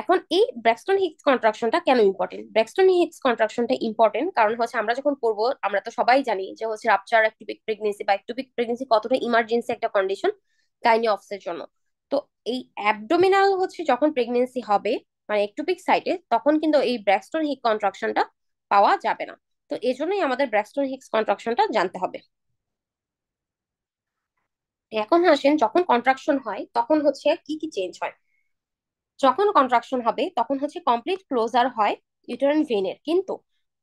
Speaker 1: এখন এই ব্র্যাক্সটন হিক্স কন্ট্রাকশনটা কেন ইম্পর্টেন্ট? ব্র্যাক্সটন হিক্স কন্ট্রাকশনটা ইম্পর্টেন্ট কারণ হচ্ছে আমরা যখন পড়বো, আমরা তো সবাই জানি যে হচ্ছে রাপচার একটুপিক প্রেগনেন্সি বা একটুপিক প্রেগনেন্সি কতটা ইমার্জেন্সি একটা কন্ডিশন গাইনি অফসের জন্য। তো এই অ্যাবডোমিনাল হচ্ছে যখন প্রেগনেন্সি হবে, মানে একটুপিক সাইটে, তখন কিন্তু এই ব্র্যাক্সটন হিক্স কন্ট্রাকশনটা পাওয়া যাবে না। তো এই জন্যই আমাদের ব্র্যাক্সটন হিক্স কন্ট্রাকশনটা জানতে হবে। এখন আসেন, যখন কন্ট্রাকশন হয় তখন হচ্ছে কি কি চেঞ্জ হয়। যখন কন্ট্রাকশন হবে তখন হচ্ছে কমপ্লিট ক্লোজার হয় ইউটেরাইন ভেনের, কিন্তু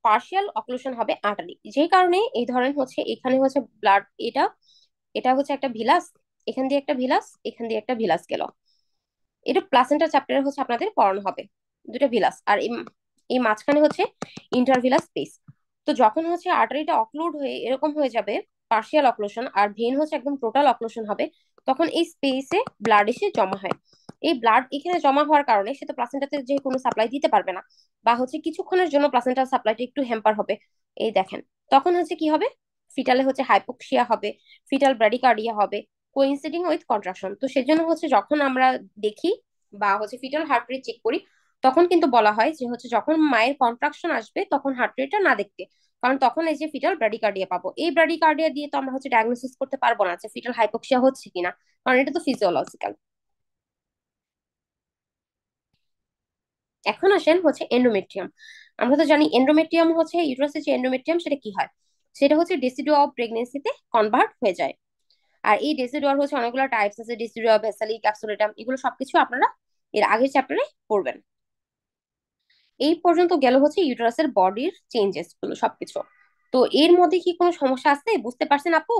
Speaker 1: পার্শিয়াল অক্লুশন হবে আর্টারি। যে কারণে এই ধরেন হচ্ছে এখানে হচ্ছে ব্লাড, এটা এটা হচ্ছে একটা ভিলাস, এখান দিয়ে একটা ভিলাস, এখান দিয়ে একটা ভিলাস গেল। এটা প্লাসেন্টা চ্যাপ্টারে হচ্ছে আপনাদের পড়ানো হবে, দুটো ভিলাস। আর এই মাঝখানে হচ্ছে ইন্টারভিলাস স্পেস। তো যখন হচ্ছে আর্টারিটা অক্লুড হয়ে এরকম হয়ে যাবে, পার্শিয়াল অক্লুশন, আর ভেন হচ্ছে একদম টোটাল অক্লুশন হবে, তখন এই স্পেসে ব্লাড এসে জমা হয়। এই ব্লাড এখানে জমা হওয়ার কারণে সে তো প্লাসেন্টাতে যে কোনো সাপ্লাই দিতে পারবে না, বা হচ্ছে কিছুক্ষণের জন্য প্লাসেন্টার সাপ্লাইটা একটু হ্যাম্পার হবে। এই দেখেন, তখন হচ্ছে কি হবে, ফিটালে হচ্ছে হাইপোক্সিয়া হবে, ফিটাল ব্র্যাডিকার্ডিয়া হবে, কোইন্সিডিং উইথ কন্ট্রাকশন। তো সেজন্য হচ্ছে যখন আমরা দেখি বা হচ্ছে ফিটাল হার্ট রেট চেক করি, তখন কিন্তু বলা হয় যে হচ্ছে যখন মায়ের কন্ট্রাকশন আসবে তখন হার্ট রেটটা না দেখতে, কারণ তখন এই যে ফিটাল ব্র্যাডিকার্ডিয়া পাবো। এই ব্র্যাডিকার্ডিয়া দিয়ে তো আমরা হচ্ছে ডায়াগনোসিস করতে পারবো না যে ফিটাল হাইপোক্সিয়া হচ্ছে কিনা, কারণ এটা তো ফিজিওলজিক্যাল। এখন আসেন হচ্ছে এন্ডোমেট্রিয়াম। আমরা তো জানি এন্ডোমেট্রিয়াম হচ্ছে ইউটেরাসের যে এন্ডোমেট্রিয়াম, সেটা কি হয়, সেটা হচ্ছে ডেসিডুয়া অফ প্রেগনেন্সিতে কনভার্ট হয়ে যায়। আর এই ডেসিডুয়ার হচ্ছে অনেকগুলো টাইপস আছে, ডেসিডুয়া, ভেসালি, ক্যাপসুলেটাম, এগুলো সবকিছু আপনারা এর আগের চ্যাপ্টারে পড়বেন। এই পর্যন্ত গেল হচ্ছে ইউটেরাসের বডির চেঞ্জেস গুলো সবকিছু। তো এর মধ্যে কি কোনো সমস্যা আছে, বুঝতে পারছেন আপু?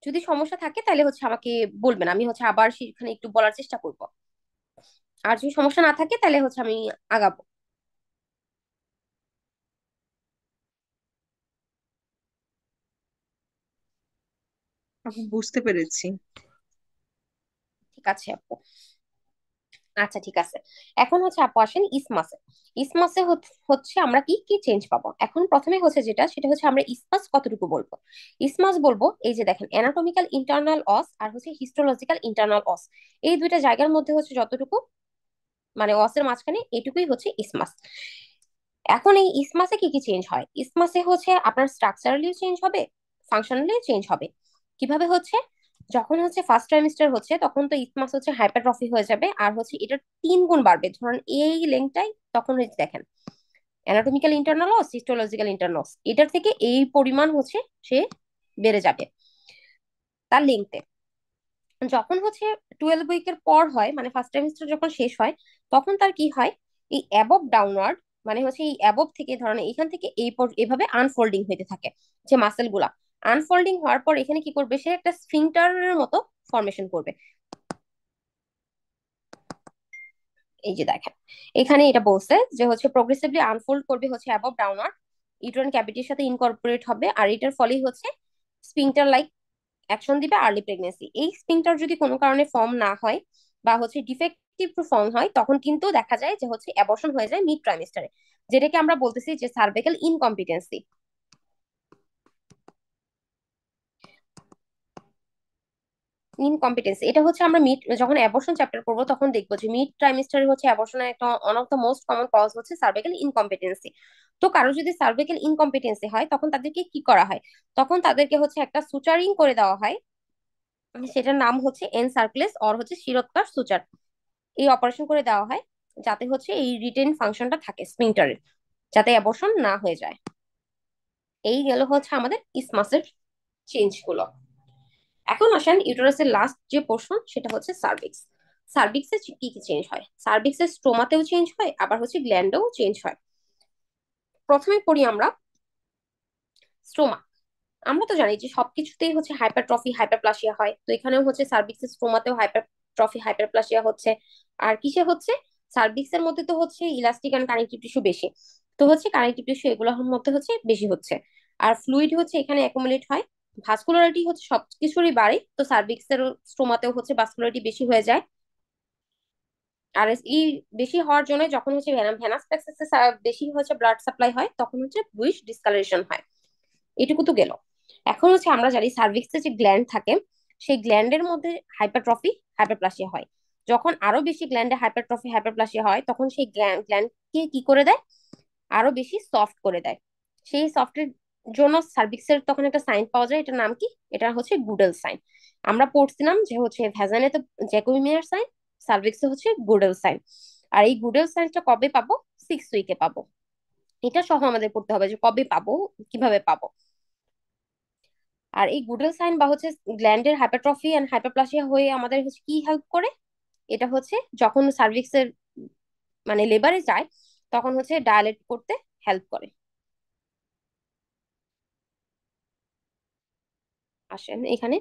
Speaker 1: যদি সমস্যা থাকে তাহলে হচ্ছে আমাকে বলবেন, আমি হচ্ছে আবার সেখানে একটু বলার চেষ্টা করব। আর যদি সমস্যা না থাকে তাহলে হচ্ছে আমি আগাবো।
Speaker 2: আমি বুঝতে পেরেছি।
Speaker 1: ঠিক আছে আপু। আচ্ছা ঠিক আছে। এখন হচ্ছে আপু আসেন ইসমাসে। ইসমাসে হচ্ছে আমরা কি কি চেঞ্জ পাবো। এখন প্রথমে হচ্ছে যেটা, সেটা হচ্ছে আমরা ইসমাস কতটুকু বলবো। ইসমাস বলবো এই যে দেখেন, অ্যানাটমিক্যাল ইন্টারনাল অস আর হচ্ছে হিস্টোলজিক্যাল ইন্টারনাল অস, এই দুইটা জায়গার মধ্যে হচ্ছে যতটুকু, মানে অসের মাঝখানে এটুকুই হচ্ছে ইসমাস। এখন এই ইসমাসে কি কি চেঞ্জ হয়, ইসমাসে হচ্ছে আপনার স্ট্রাকচারালিও চেঞ্জ হবে, ফাংশনালিও চেঞ্জ হবে। কিভাবে হচ্ছে, যখন হচ্ছে ফার্স্ট ট্রাইমিস্টার হচ্ছে তখন তো ইসমাস হচ্ছে হাইপারট্রফি হয়ে যাবে, আর হচ্ছে এটা 3 গুণ বাড়বে ধরুন এই লেংথটাই। তখন হচ্ছে দেখেন অ্যানাটমিক্যাল ইন্টারনালস, হিস্টোলজিক্যাল ইন্টারনালস, এটার থেকে এই পরিমাণ হচ্ছে সে বেড়ে যাবে তার লেংথে। যখন হচ্ছে 12 উইকের পর হয়, মানে ফার্স্ট ট্রাইমিস্টার যখন শেষ হয়, তখন তার কি হয়, এই অ্যাবভ ডাউনওয়ার্ড, মানে হচ্ছে এই অ্যাবভ থেকে ধরেন এখান থেকে এভাবে আনফোল্ডিং হইতে থাকে যে মাসেল গুলা। আনফোল্ডিং হওয়ার পর এখানে কি করবে, সে একটা স্ফিংটারের মতো ফরমেশন করবে। এই যে দেখেন, এখানে এটা বলছে যে হচ্ছে প্রোগ্রেসিভলি আনফোল্ড করবে হচ্ছে অ্যাবভ ডাউনওয়ার্ড, ইউটেরাইন ক্যাভিটির সাথে ইনকর্পোরেট হবে, আর এটার ফলেই হচ্ছে স্ফিংটার লাইক অ্যাকশন দিবে আর্লি প্রেগনেন্সি। এই স্প্রিংটার যদি কোনো কারণে ফর্ম না হয় বা হচ্ছে ডিফেক্টিভ ফর্ম হয়, তখন কিন্তু দেখা যায় যে হচ্ছে অ্যাবর্শন হয়ে যায় মিড ট্রাইমেস্টারে, যেটাকে আমরা বলতেছি যে সার্ভাইকাল ইনকম্পিটেন্সি। ইনকম্পিটেন্সি এটা হচ্ছে আমরা মিড যখন অ্যাবর্শন চ্যাপ্টার করবো তখন দেখবো যে মিড ট্রাইমেস্টারে হচ্ছে অ্যাবর্শনের একটা one of the most common cause হচ্ছে সার্ভাইকাল ইনকম্পিটেন্সি। তো কারো যদি সার্ভাইকাল ইনকম্পিটেন্সি হয় তখন তাদেরকে কি করা হয়, তখন তাদেরকে হচ্ছে একটা সুচারিং করে দেওয়া হয়, সেটার নাম হচ্ছে এন সার্কুলেস অর হচ্ছে শিরোৎকার সুচার। এই অপারেশন করে দেওয়া হয় যাতে হচ্ছে এই রিটেন ফাংশনটা থাকে স্ফিংটারের, যাতে অ্যাবর্শন না হয়ে যায়। এই গেল হচ্ছে আমাদের ইসমাসের চেঞ্জ গুলো। এখন আসেন ইউটেরাসের লাস্ট যে পোর্শন সেটা হচ্ছে সার্ভিক্স। সার্ভিক্সে কি কি চেঞ্জ হয়, সার্ভিক্সের স্ট্রোমাতেও চেঞ্জ হয়, আবার হচ্ছে গ্ল্যান্ডেও চেঞ্জ হয়। প্রথমে পড়ি আমরা স্ট্রোমা। আমরা তো জানি যে সবকিছুতেই হচ্ছে হাইপারট্রফি হাইপারপ্লাসিয়া হয়, তো এখানেও হচ্ছে সার্ভিক্সের স্ট্রোমাতেও হাইপারট্রফি হাইপারপ্লাসিয়া হচ্ছে। আর কিসে হচ্ছে, সার্ভিক্সের মধ্যে তো হচ্ছে ইলাস্টিক এন্ড কানেকটিভ টিস্যু বেশি, তো হচ্ছে কানেকটিভ টিস্যু এগুলোর মধ্যে হচ্ছে বেশি হচ্ছে। আর ফ্লুইড হচ্ছে এখানে অ্যাকুমুলেট হয়। ভাস্কুলারিটি হচ্ছে সবকিছুরই বাড়ে, তো সার্ভিক্সের স্ট্রোমাতেও হচ্ছে ভাস্কুলারিটি বেশি হয়ে যায়। আর এই বেশি হওয়ার জন্য যখন হচ্ছে ভেনাস প্লেক্সাসে বেশি হচ্ছে ব্লাড সাপ্লাই হয় তখন হচ্ছে ব্লুইশ ডিসকালারেশন হয়। এটুকু তো গেল। এখন হচ্ছে আমরা জানি সার্ভিক্সে যে গ্ল্যান্ড থাকে সেই গ্ল্যান্ডের মধ্যে হাইপারট্রফি হাইপারপ্লাসিয়া হয়। যখন আরো বেশি গ্ল্যান্ডে হাইপারট্রফি হাইপারপ্লাসিয়া হয় তখন সেই গ্ল্যান্ডকে কি করে দেয়, আরো বেশি সফট করে দেয়। সেই সফটের জন্য সার্ভিক্সের তখন একটা সাইন পাওয়া যায়, এটার নাম কি, এটা হচ্ছে গুডেল সাইন। আমরা পড়ছিলাম যে হচ্ছে ভ্যাজানে তো জ্যাকোবিমিয়ার সাইন, সার্ভিক্সে হচ্ছে গুডেল সাইন। আর এই গুডেল সাইনটা কবে পাবো, 6 উইকে পাবো। এটা সহ আমাদের পড়তে হবে যে কবে পাবো, কিভাবে পাবো। আর এই গুডেল সাইন বা হচ্ছে গ্ল্যান্ডের হাইপারট্রফি এন্ড হাইপারপ্লাসিয়া হয়ে আমাদের হচ্ছে কি হেল্প করে, এটা হচ্ছে যখন সার্ভিক্সের মানে লেবারে যায় তখন হচ্ছে ডায়ালেট করতে হেল্প করে। আসেন এখানে,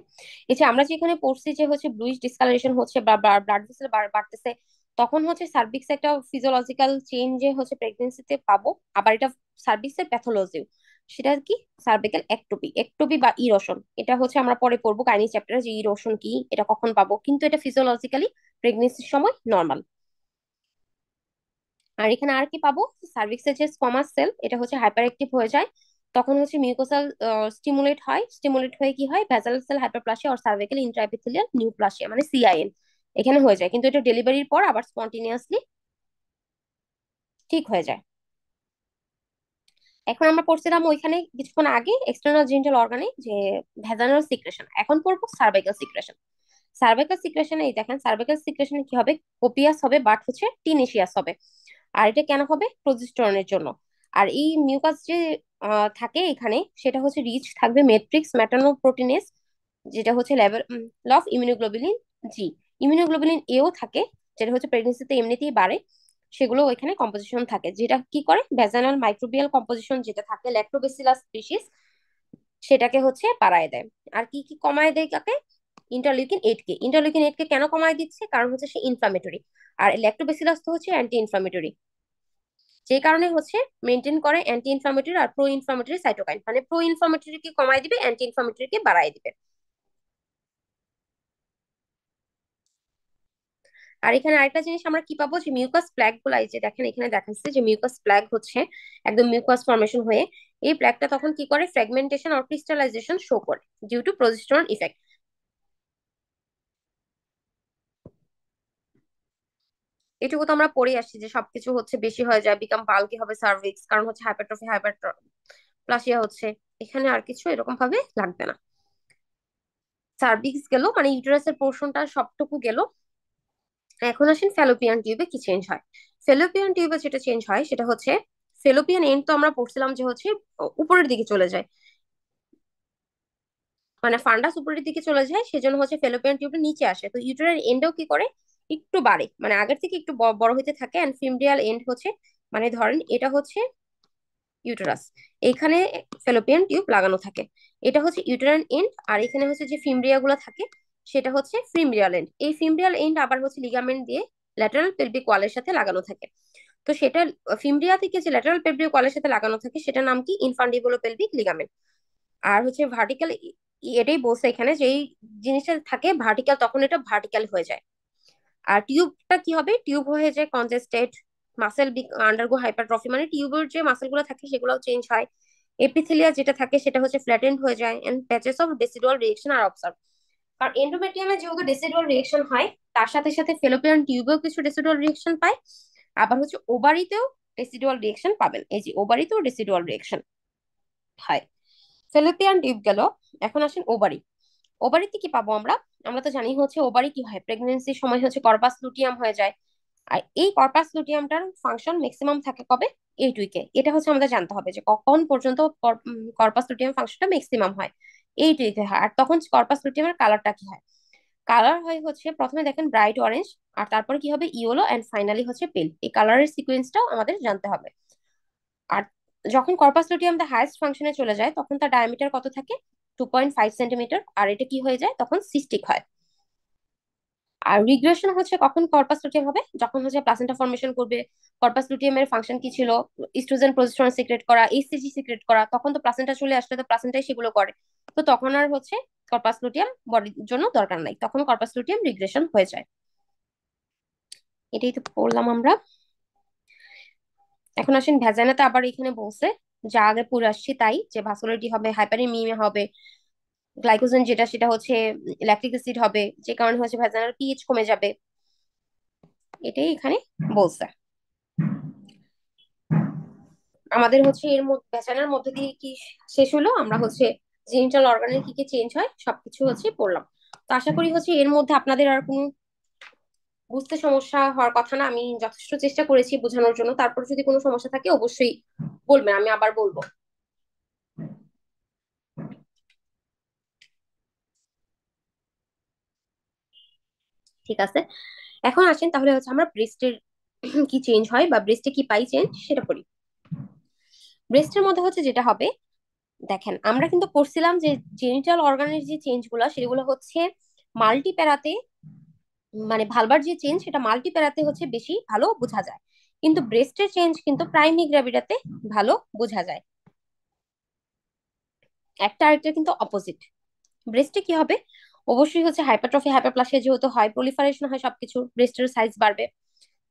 Speaker 1: এই যে আমরা যে এখানে পড়ছি যে হচ্ছে ব্লুইশ ডিসকালারেশন হচ্ছে বা ব্লাড ভেসেল বাড়তেছে, তখন হচ্ছে সার্ভিক্স একটা ফিজিওলজিক্যাল চেঞ্জে হচ্ছে প্রেগনেন্সিতে পাবো। আবার এটা সার্ভিক্সের প্যাথোলজিও, সেটা কি, সার্ভিক্যাল একটোপি, একটোপি বা ইরোশন। এটা হচ্ছে আমরা পরে পড়বো গাইনি চ্যাপ্টারে যে ইরোশন কি, এটা কখন পাবো, কিন্তু এটা ফিজিওলজিক্যালি প্রেগনেন্সির সময় নর্মাল। আর এখানে আর কি পাবো, সার্ভিক্সের যে স্কোমাস সেল এটা হচ্ছে হাইপার অ্যাক্টিভ হয়ে যায়, তখন হচ্ছে মিউকোসাল স্টিমুলেট হয়, স্টিমুলেট হয়ে কি হয়, ভ্যাসাল সেল হাইপারপ্লাসিয়া আর সার্ভিক্যাল ইন্ট্রাএপিথেলিয়াল নিউপ্লাসিয়া মানে সিআইএন এখানে হয়ে যায়, কিন্তু এটা ডেলিভারির পর আবার স্পন্টিনিয়াসলি ঠিক হয়ে যায়। এখন আমরা পড়ছিলাম ওইখানে কিছুক্ষণ আগে এক্সটার্নাল জেনিটাল অর্গানে যে ভ্যাজানাল সিক্রেশন, এখন পড়বো সার্ভাইকাল সিক্রেশন। সার্ভাইকাল সিক্রেশনে এই দেখেন, সার্ভাইকাল সিক্রেশনে কি হবে, কোপিয়াস হবে বাট হচ্ছে টিনেশিয়াস হবে। আর এটা কেন হবে, প্রজেস্টেরনের জন্য। আর এই মিউকাস যে থাকে এখানে সেটা হচ্ছে রিচ থাকবে মেট্রিক্স মেটানোপ্রোটিনেস, যেটা হচ্ছে level of immunoglobulin G. Immunoglobulin এও থাকে, যেটা হচ্ছে প্রেগনেন্সিতে এমনিতেই বাড়ে। সেগুলো ওইখানে কম্পোজিশন থাকে, যেটা কি করে ভ্যাজানাল মাইক্রোবিয়াল কম্পোজিশন যেটা থাকে ল্যাক্টোবেসিলাস স্পিসিস, সেটাকে হচ্ছে বাড়ায় দেয়। আর কি কি কমায় দেয় কাকে, ইন্টারলিউকিন 8 কে। ইন্টারলিউকিন 8 কে কেন কমায় দিচ্ছে, কারণ হচ্ছে সে ইনফ্লামেটরি। আর ল্যাক্টোবেসিলাস তো হচ্ছে অ্যান্টি ইনফ্লামেটরি, যে কারণে হচ্ছে মেনটেন করে অ্যান্টি ইনফ্লামেটরি আর প্রো ইনফ্লামেটরি সাইটোকাইন, মানে প্রো ইনফ্লামেটরি কে কমায় দিবে, অ্যান্টি ইনফ্লামেটরি কে বাড়ায় দিবে। আর এখানে আরেকটা জিনিস আমরা কি পাবো, যে মিউকাস প্ল্যাগ গুলা, এই যে দেখেন এখানে দেখাচ্ছে যে মিউকাস প্ল্যাগ হচ্ছে একদম মিউকাস ফর্মেশন হয়ে, এই প্ল্যাগটা তখন কি করে, ফ্র্যাগমেন্টেশন অর ক্রিস্টালাইজেশন শো করে ডিউ টু প্রজেস্টেরন ইফেক্ট। এটুকু তো আমরা পড়ে আসছি যে সবকিছু হচ্ছে বেশি হয়ে যায়, বিকাম বাল্কি হবে সার্ভিক্স, কারণ হচ্ছে হাইপারট্রফি হাইপারপ্লাসিয়া হচ্ছে। এখানে আর কিছু এরকম ভাবে লাগবে না। সার্ভিক্স গেল মানে ইউটেরাসের পোর্শনটা সবটুকু গেল। এখন আসেন ফ্যালোপিয়ান টিউবে কি চেঞ্জ হয়। ফ্যালোপিয়ান টিউবে যেটা চেঞ্জ হয় সেটা হচ্ছে, ফ্যালোপিয়ান এন্ড তো আমরা পড়ছিলাম যে হচ্ছে উপরের দিকে চলে যায়, মানে ফান্ডাস উপরের দিকে চলে যায়, সেজন্য হচ্ছে ফ্যালোপিয়ান টিউবটা নিচে আসে। তো ইউটেরাল এন্ডও কি করে, একটু বাড়ে, মানে আগের থেকে একটু বড় হতে থাকে। এন্ড ফিমব্রিয়াল এন্ড হচ্ছে, মানে ধরেন এটা হচ্ছে ইউটেরাস, এইখানে ফ্যালোপিয়ান টিউব লাগানো থাকে, এটা হচ্ছে ইউটেরাইন এন্ড। আর এখানে হচ্ছে যে ফিমব্রিয়া গুলো থাকে সেটা হচ্ছে ফিমব্রিয়াল এন্ড। এই ফিমব্রিয়াল এন্ড আবার হচ্ছে লিগামেন্ট দিয়ে ল্যাটারাল পেলভিক ওয়ালের সাথে লাগানো থাকে। তো সেটা ফিমব্রিয়া থেকে যে ল্যাটারাল পেলভিক ওয়ালের সাথে লাগানো থাকে সেটার নাম কি, ইনফান্ডিবুলো পেলভিক লিগামেন্ট। আর হচ্ছে ভার্টিক্যাল, এটাই বলছে এখানে যে এই জিনিসটা থাকে ভার্টিক্যাল, তখন এটা ভার্টিক্যাল হয়ে যায়। আর টিউবটা কি হবে, টিউব হয়ে যায় কনজেস্টেড, মাসেল আন্ডারগো হাইপারট্রফি, মানে টিউবের যে মাসেল গুলো থাকে সেগুলো চেঞ্জ হয়। এপিথেলিয়া যেটা থাকে সেটা হচ্ছে ফ্ল্যাটেন্ড হয়ে যায়, and patches of decidual reaction আর অবসার্ভ। কারণ এন্ডোমেট্রিয়ামে যেহেতু ডেসিডুয়াল রিয়েকশন হয়, তার সাথে সাথে ফেলোপিয়ান টিউবেও কিছু ডেসিডুয়াল রিয়েকশন পায়, আবার হচ্ছে ওভারিতেও ডেসিডুয়াল রিয়েকশন পাবেন। এই যে ওভারিতেও ডেসিডুয়াল রিয়েকশন হয়। ফেলোপিয়ান টিউব গেল। এখন আসেন ওভারি। ওভারিতে কি পাবো আমরা? আমরা তো জানি হচ্ছে ওভারি কি হয়, প্রেগনেন্সির সময় হচ্ছে কর্পাস লুটিয়াম হয়ে যায়। আর এই কর্পাস লুটিয়ামটার ফাংশন ম্যাক্সিমাম থাকে কবে? 8 উইকে। এটা হচ্ছে আমাদের জানতে হবে যে কখন পর্যন্ত কর্পাস লুটিয়াম ফাংশনটা ম্যাক্সিমাম হয়। 8 উইকে হয়। আর তখন কর্পাস লুটিয়ামের কালারটা কি হয়? কালার হয় হচ্ছে প্রথমে দেখেন ব্রাইট অরেঞ্জ, আর তারপরে কি হবে ইয়েলো, এন্ড ফাইনালি হচ্ছে পেল। এই কালারের সিকোয়েন্সটাও আমাদের জানতে হবে। আর যখন কর্পাস লুটিয়াম দা হাইয়েস্ট ফাংশনে চলে যায় তখন তার ডায়ামিটার কত থাকে? 2.5 সেন্টিমিটার। আর এটা কি হয়ে যায়? তখন সিস্টিক হয়। আর রিগ্রেশন হচ্ছে কখন কর্পাস লুটিয়াম হবে? যখন হচ্ছে প্লাসেন্টা ফর্মেশন করবে। কর্পাস লুটিয়ামের ফাংশন কি ছিল? ইস্ট্রোজেন প্রজেস্টেরন সিক্রেট করা, এইচসিজি সিক্রেট করা। তখন তো প্লাসেন্টা চলে আসলে তো প্লাসেন্টাই সেগুলো করে। তো তখন আর হচ্ছে কর্পাস লুটিয়াম বডির জন্য দরকার নাই, তখন কর্পাস লুটিয়াম রিগ্রেশন হয়ে যায়। এটাই তো পড়লাম আমরা। এখন আসেন ভ্যাজাইনাতে। আবার এখানে বলছে যা আগে পড়ে আসছি তাই, যে ভাস্কুলারিটি হবে, হাইপারএমিয়া হবে, গ্লাইকোজেন যেটা সেটা হচ্ছে ল্যাকটিক অ্যাসিড হবে, যে কারণে হচ্ছে ভ্যাজাইনাল পিএইচ কমে যাবে। এটাই এখানে বলছে। আমাদের হচ্ছে এর মধ্যে ভ্যাজাইনার মধ্যে দিয়ে কি শেষ হলো? আমরা হচ্ছে জেনিটাল অর্গানের কি কি চেঞ্জ হয় সবকিছু হচ্ছে পড়লাম। তো আশা করি হচ্ছে এর মধ্যে আপনাদের আর কোনো বুঝতে সমস্যা হওয়ার কথা না। আমি যথেষ্ট চেষ্টা করেছি বোঝানোর জন্য। তারপর যদি কোনো সমস্যা থাকে অবশ্যই বলবেন, আমি আবার বলবো। ঠিক আছে। এখন আসেন তাহলে হচ্ছে আমরা ব্রেস্টের কি চেঞ্জ হয় বা ব্রেস্টে কি পাই চেঞ্জ সেটা পড়ি। ব্রেস্টের মধ্যে হচ্ছে যেটা হবে, দেখেন আমরা কিন্তু পড়ছিলাম যে জেনিটাল অর্গানের যে চেঞ্জ গুলো সেগুলো হচ্ছে মাল্টিপ্যারাতে, মানে ভালবার যে চেঞ্জ সেটা মাল্টিপ্যারাতে হচ্ছে বেশি ভালো বোঝা যায়, কিন্তু ব্রেস্টের চেঞ্জ কিন্তু প্রাইমি গ্র্যাভিডাতে ভালো বোঝা যায়। একটা আরেকটা কিন্তু অপোজিট। ব্রেস্টে কি হবে? অবশ্যই হচ্ছে হাইপারট্রফি হাইপারপ্লাসিয়া যেহেতু হয়, প্রলিফারেশন হয় সবকিছু, ব্রেস্টের সাইজ বাড়বে।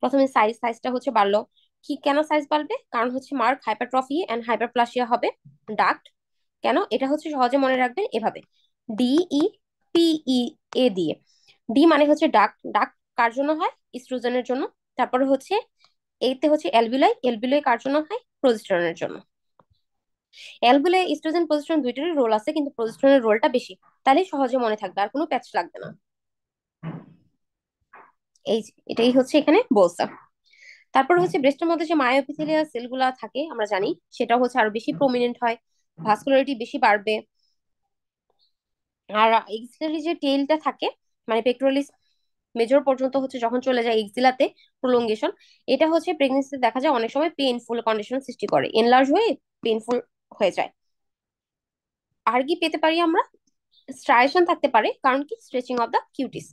Speaker 1: প্রথমে সাইজটা হচ্ছে বাড়লো। কি কেন সাইজ বাড়বে? কারণ হচ্ছে মার্ক হাইপারট্রফি এন্ড হাইপারপ্লাসিয়া হবে ডাক্ট। কেন? এটা হচ্ছে সহজে মনে রাখবেন এভাবে, DEPE দিয়ে। ডি মানে হচ্ছে ডাক্ট। ডাক্ট কার জন্য হয়? ইস্ট্রোজেনের জন্য। তারপরে হচ্ছে এতে হচ্ছে এলভিলাই। এলভিলাই কার জন্য হয়? প্রজেস্টেরনের জন্য। এলভিলাই ইস্ট্রোজেন প্রজেস্টেরন দুইটারই রোল আছে, কিন্তু প্রজেস্টেরনের রোলটা বেশি। তাহলে সহজে মনে থাকবে, আর কোনো প্যাচ লাগবে না। এই যে, এটাই হচ্ছে এখানে বলছে। তারপর হচ্ছে ব্রেস্টের মধ্যে যে মায়োএপিথেলিয়াল সেলগুলো থাকে আমরা জানি, সেটা হচ্ছে আরো বেশি প্রমিনেন্ট হয়, ভাস্কুলারিটি বেশি বাড়বে। আর এক্সিলারি যে টেইলটা থাকে, মানে পেক্টোরালিস মেজর পর্যন্ত হচ্ছে যখন চলে যায় এক্সিলাতে প্রলঙ্গেশন, এটা হচ্ছে প্রেগনেন্সিতে দেখা যায় অনেক সময় পেইনফুল কন্ডিশন সৃষ্টি করে, এনলার্জ হয়ে পেইনফুল হয়ে যায়। আর কি পেতে পারি আমরা? স্ট্রাইয়েশন থাকতে পারে, কারণ কি স্ট্রেচিং অফ দা কিউটিস,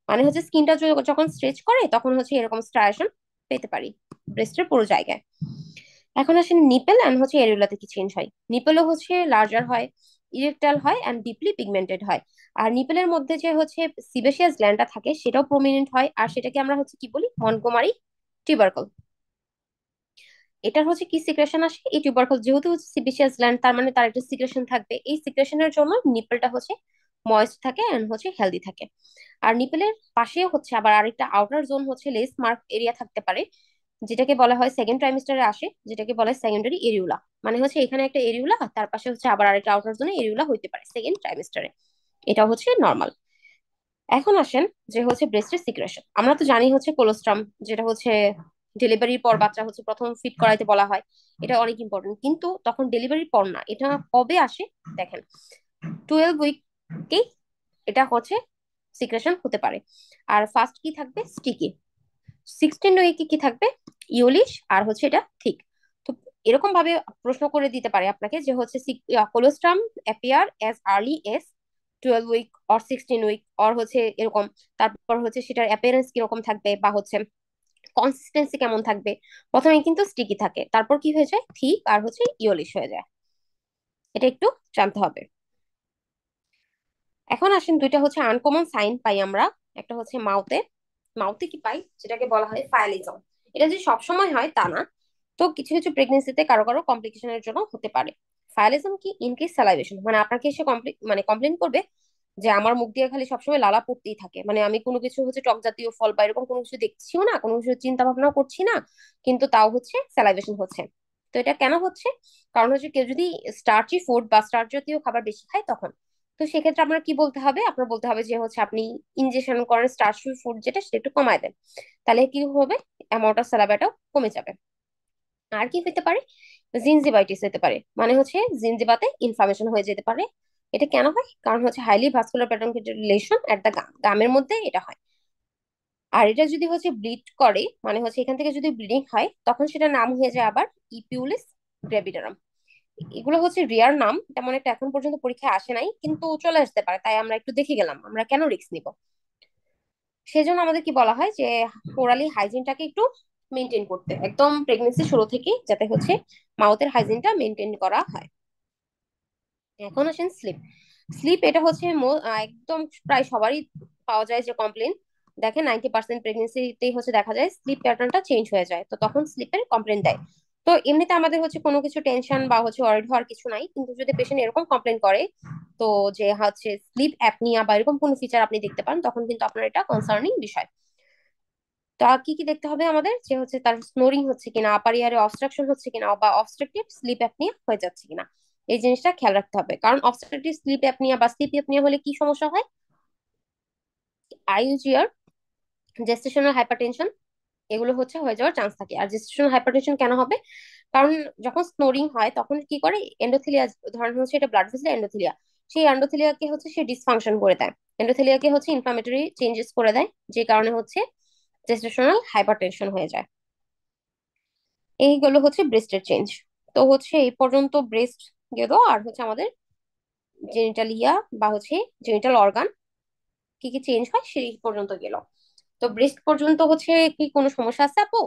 Speaker 1: মানে হচ্ছে স্কিনটা যখন স্ট্রেচ করে তখন হচ্ছে এরকম স্ট্রাইয়েশন পেতে পারি ব্রেস্টের পুরো জায়গায়। এখন আসেন নিপেল এন্ড হচ্ছে এরিওলাতে কি চেঞ্জ হয়। নিপেলও হচ্ছে লার্জার হয়, ইরেকটাইল হয় এন্ড ডিপলি পিগমেন্টেড হয়। আর নিপেলের মধ্যে যে হচ্ছে সিবেসিয়াস গ্ল্যান্ডটা থাকে সেটাও প্রমিনেন্ট হয়, আর সেটাকে আমরা হচ্ছে কি বলি? Montgomery tubercle. এটার হচ্ছে কি সিক্রেশন আসে? এই টিউবারকল যেহেতু হচ্ছে সিবেসিয়াস গ্ল্যান্ড, তার মানে তার একটা সিক্রেশন থাকবে। এই সিক্রেশনের জন্য নিপেলটা হচ্ছে ময়েস্ট থাকে এন্ড হচ্ছে হেলদি থাকে। আর নিপেলের পাশে হচ্ছে আবার আরেকটা আউটার জোন হচ্ছে লেস মার্ক এরিয়া থাকতে পারে, যেটাকে বলা হয় সেকেন্ড ট্রাইমিস্টারে আসে, যেটাকে বলা হয় সেকেন্ডারি এরিউলা। মানে হচ্ছে এখানে একটা এরিউলা, তার পাশে হচ্ছে আবার আরেকটা আউটার জোনে এরিউলা হইতে পারে সেকেন্ড ট্রাইমিস্টারে। এটা হচ্ছে নর্মাল। এখন আসেন যে হচ্ছে ব্রেস্টের সিক্রেশন। আমরা তো জানি হচ্ছে কোলোস্ট্রাম, যেটা হচ্ছে ডেলিভারির পর বাচ্চা হচ্ছে প্রথম ফিট করাইতে বলা হয়। এটা অনেক ইম্পর্টেন্ট, কিন্তু তখন ডেলিভারির পর না, এটা কবে আসে দেখেন, 12 উইকেই এটা হচ্ছে সিক্রেশন হতে পারে। আর ফার্স্ট কি থাকবে? স্টিকি। 16 উইকে কি থাকবে? ইউলিশ। আর হচ্ছে এটা ঠিক। তো এরকম ভাবে প্রশ্ন করে দিতে পারে আপনাকে যে হচ্ছে colostrum appear as early as 12 week or 16 week or হচ্ছে এরকম। তারপর হচ্ছে সেটার অ্যাপিয়ারেন্স কিরকম থাকবে বা হচ্ছে কনসিস্টেন্সি কেমন থাকবে। প্রথমে কিন্তু স্টিকি থাকে, তারপর কি হয়ে যায়? থিক আর হচ্ছে ইয়লিশ হয়ে যায়। এটা একটু জানতে হবে। এখন আসেন দুইটা হচ্ছে আনকমন সাইন পাই আমরা। একটা হচ্ছে মাউথে। মাউথে কি পাই? যেটাকে বলা হয় ফায়ালিজম। এটা যে সবসময় হয় তা না, তো কিছু কিছু প্রেগনেন্সিতে কারো কারো কমপ্লিকেশনের জন্য হতে পারে। ফায়ালিজম কি? ইনক্রিজ স্যালাইভেশন, মানে আপনাকে এসে মানে কমপ্লেন করবে যে আমার মুখ দিয়ে খালি সবসময় লালা পড়তেই থাকে, মানে আমি কোনো কিছু হচ্ছে টক জাতীয় ফল বা এরকম কোনো কিছু দেখছিও না, কোনো কিছু চিন্তা ভাবনাও করছি না, কিন্তু তাও হচ্ছে স্যালাইভেশন হচ্ছে। তো এটা কেন হচ্ছে? কারণ হচ্ছে কেউ যদি স্টার্চি ফুড বা স্টার্চ জাতীয় খাবার বেশি খায় তখন। তো সেক্ষেত্রে আপনার কি বলতে হবে, আপনার বলতে হবে যে হচ্ছে আপনি ইনজেকশন করেন স্টার্চ ফুড যেটা সেটা একটু কমায় দেন, তাহলে কি হবে, অ্যামাউন্ট অফ স্যালাইভাটাও কমে যাবে। আর কি হতে পারে, জিনজিভাইটিস হতে পারে, মানে হচ্ছে জিনজিভাতে ইনফ্লামেশন হয়ে যেতে পারে। এটা কেন হয়, কারণ হচ্ছে highly vascular pattern at the gum, গামের মধ্যে এটা হয়। আর এটা যদি হচ্ছে ব্লিড করে, মানে হচ্ছে এখান থেকে যদি ব্লিডিং হয়, তখন সেটা নাম হয়ে যায় আবার ইপিউলিস গ্রেভিডারাম। এগুলো হচ্ছে রিয়ার নাম, তেমন একটা এখন পর্যন্ত পরীক্ষায় আসে নাই, কিন্তু চলে আসতে পারে, তাই আমরা একটু দেখে গেলাম, আমরা কেন রিস্ক নিব। সেজন্য আমাদের কি বলা হয় যে ওরালি হাইজিনটাকে একটু মেনটেন করতে, একদম প্রেগনেন্সি শুরু থেকে যাতে হচ্ছে মাউথের হাইজিনটা মেনটেন করা হয়। এখন আসেন স্লিপ। স্লিপ এটা হচ্ছে একদম প্রায় সবারই পাওয়া যায় যে কমপ্লেন। দেখেন 90% প্রেগনেন্সিতেই হচ্ছে দেখা যায় স্লিপ প্যাটার্নটা চেঞ্জ হয়ে যায়, তো তখন স্লিপের কমপ্লেন দেয়। তো এমনিতে আমাদের হচ্ছে কোনো কিছু টেনশন বা হচ্ছে ওয়ারিড হওয়ার কিছু নাই, কিন্তু যদি পেশেন্ট এরকম কমপ্লেন করে, তো যে হচ্ছে স্লিপ অ্যাপনিয়া বা এরকম কোনো ফিচার আপনি দেখতে পান, তখন কিন্তু আপনার এটা কনসার্নিং বিষয়। তা কি কি দেখতে হবে আমাদের, যে হচ্ছে তার স্নোরিং হচ্ছে কিনা, আপার ইয়ারে অবস্ট্রাকশন হচ্ছে কিনা, বা অবস্ট্রাকটিভ স্লিপ অ্যাপনিয়া হয়ে যাচ্ছে কিনা, এই জিনিসটা খেয়াল রাখতে হবে। কারণ অবস্ট্রাকটিভ স্লিপ অ্যাপনিয়া বা স্লিপ অ্যাপনিয়া হলে কি সমস্যা হয়, আইইউজিআর, জেস্টেশনাল হাইপারটেনশন, এগুলো হচ্ছে হয়ে যাওয়ার চান্স থাকে। আর জেস্টেশনাল হাইপারটেনশন কেন হবে, কারণ যখন স্নোরিং হয় তখন কি করে, এন্ডোথেলিয়া, ধরেন হচ্ছে এটা ব্লাড ভেসেল এন্ডোথেলিয়া, সেই এন্ডোথেলিয়াকে হচ্ছে সে ডিসফাংশন করে দেয়, এন্ডোথেলিয়াকে হচ্ছে ইনফ্লামেটরি চেঞ্জেস করে দেয়, যে কারণে হচ্ছে জেস্টেশনাল হাইপারটেনশন হয়ে যায়। এইগুলো হচ্ছে ব্রেস্টের চেঞ্জ। তো হচ্ছে এই পর্যন্ত ব্রেস্ট গেল, আর হচ্ছে আমাদের জেনিটালিয়া বা হচ্ছে জেনিটাল অর্গান কি কি চেঞ্জ হয় সেই পর্যন্ত গেল। তো ব্রেস্ট পর্যন্ত হচ্ছে কি কোনো সমস্যা আছে আপু?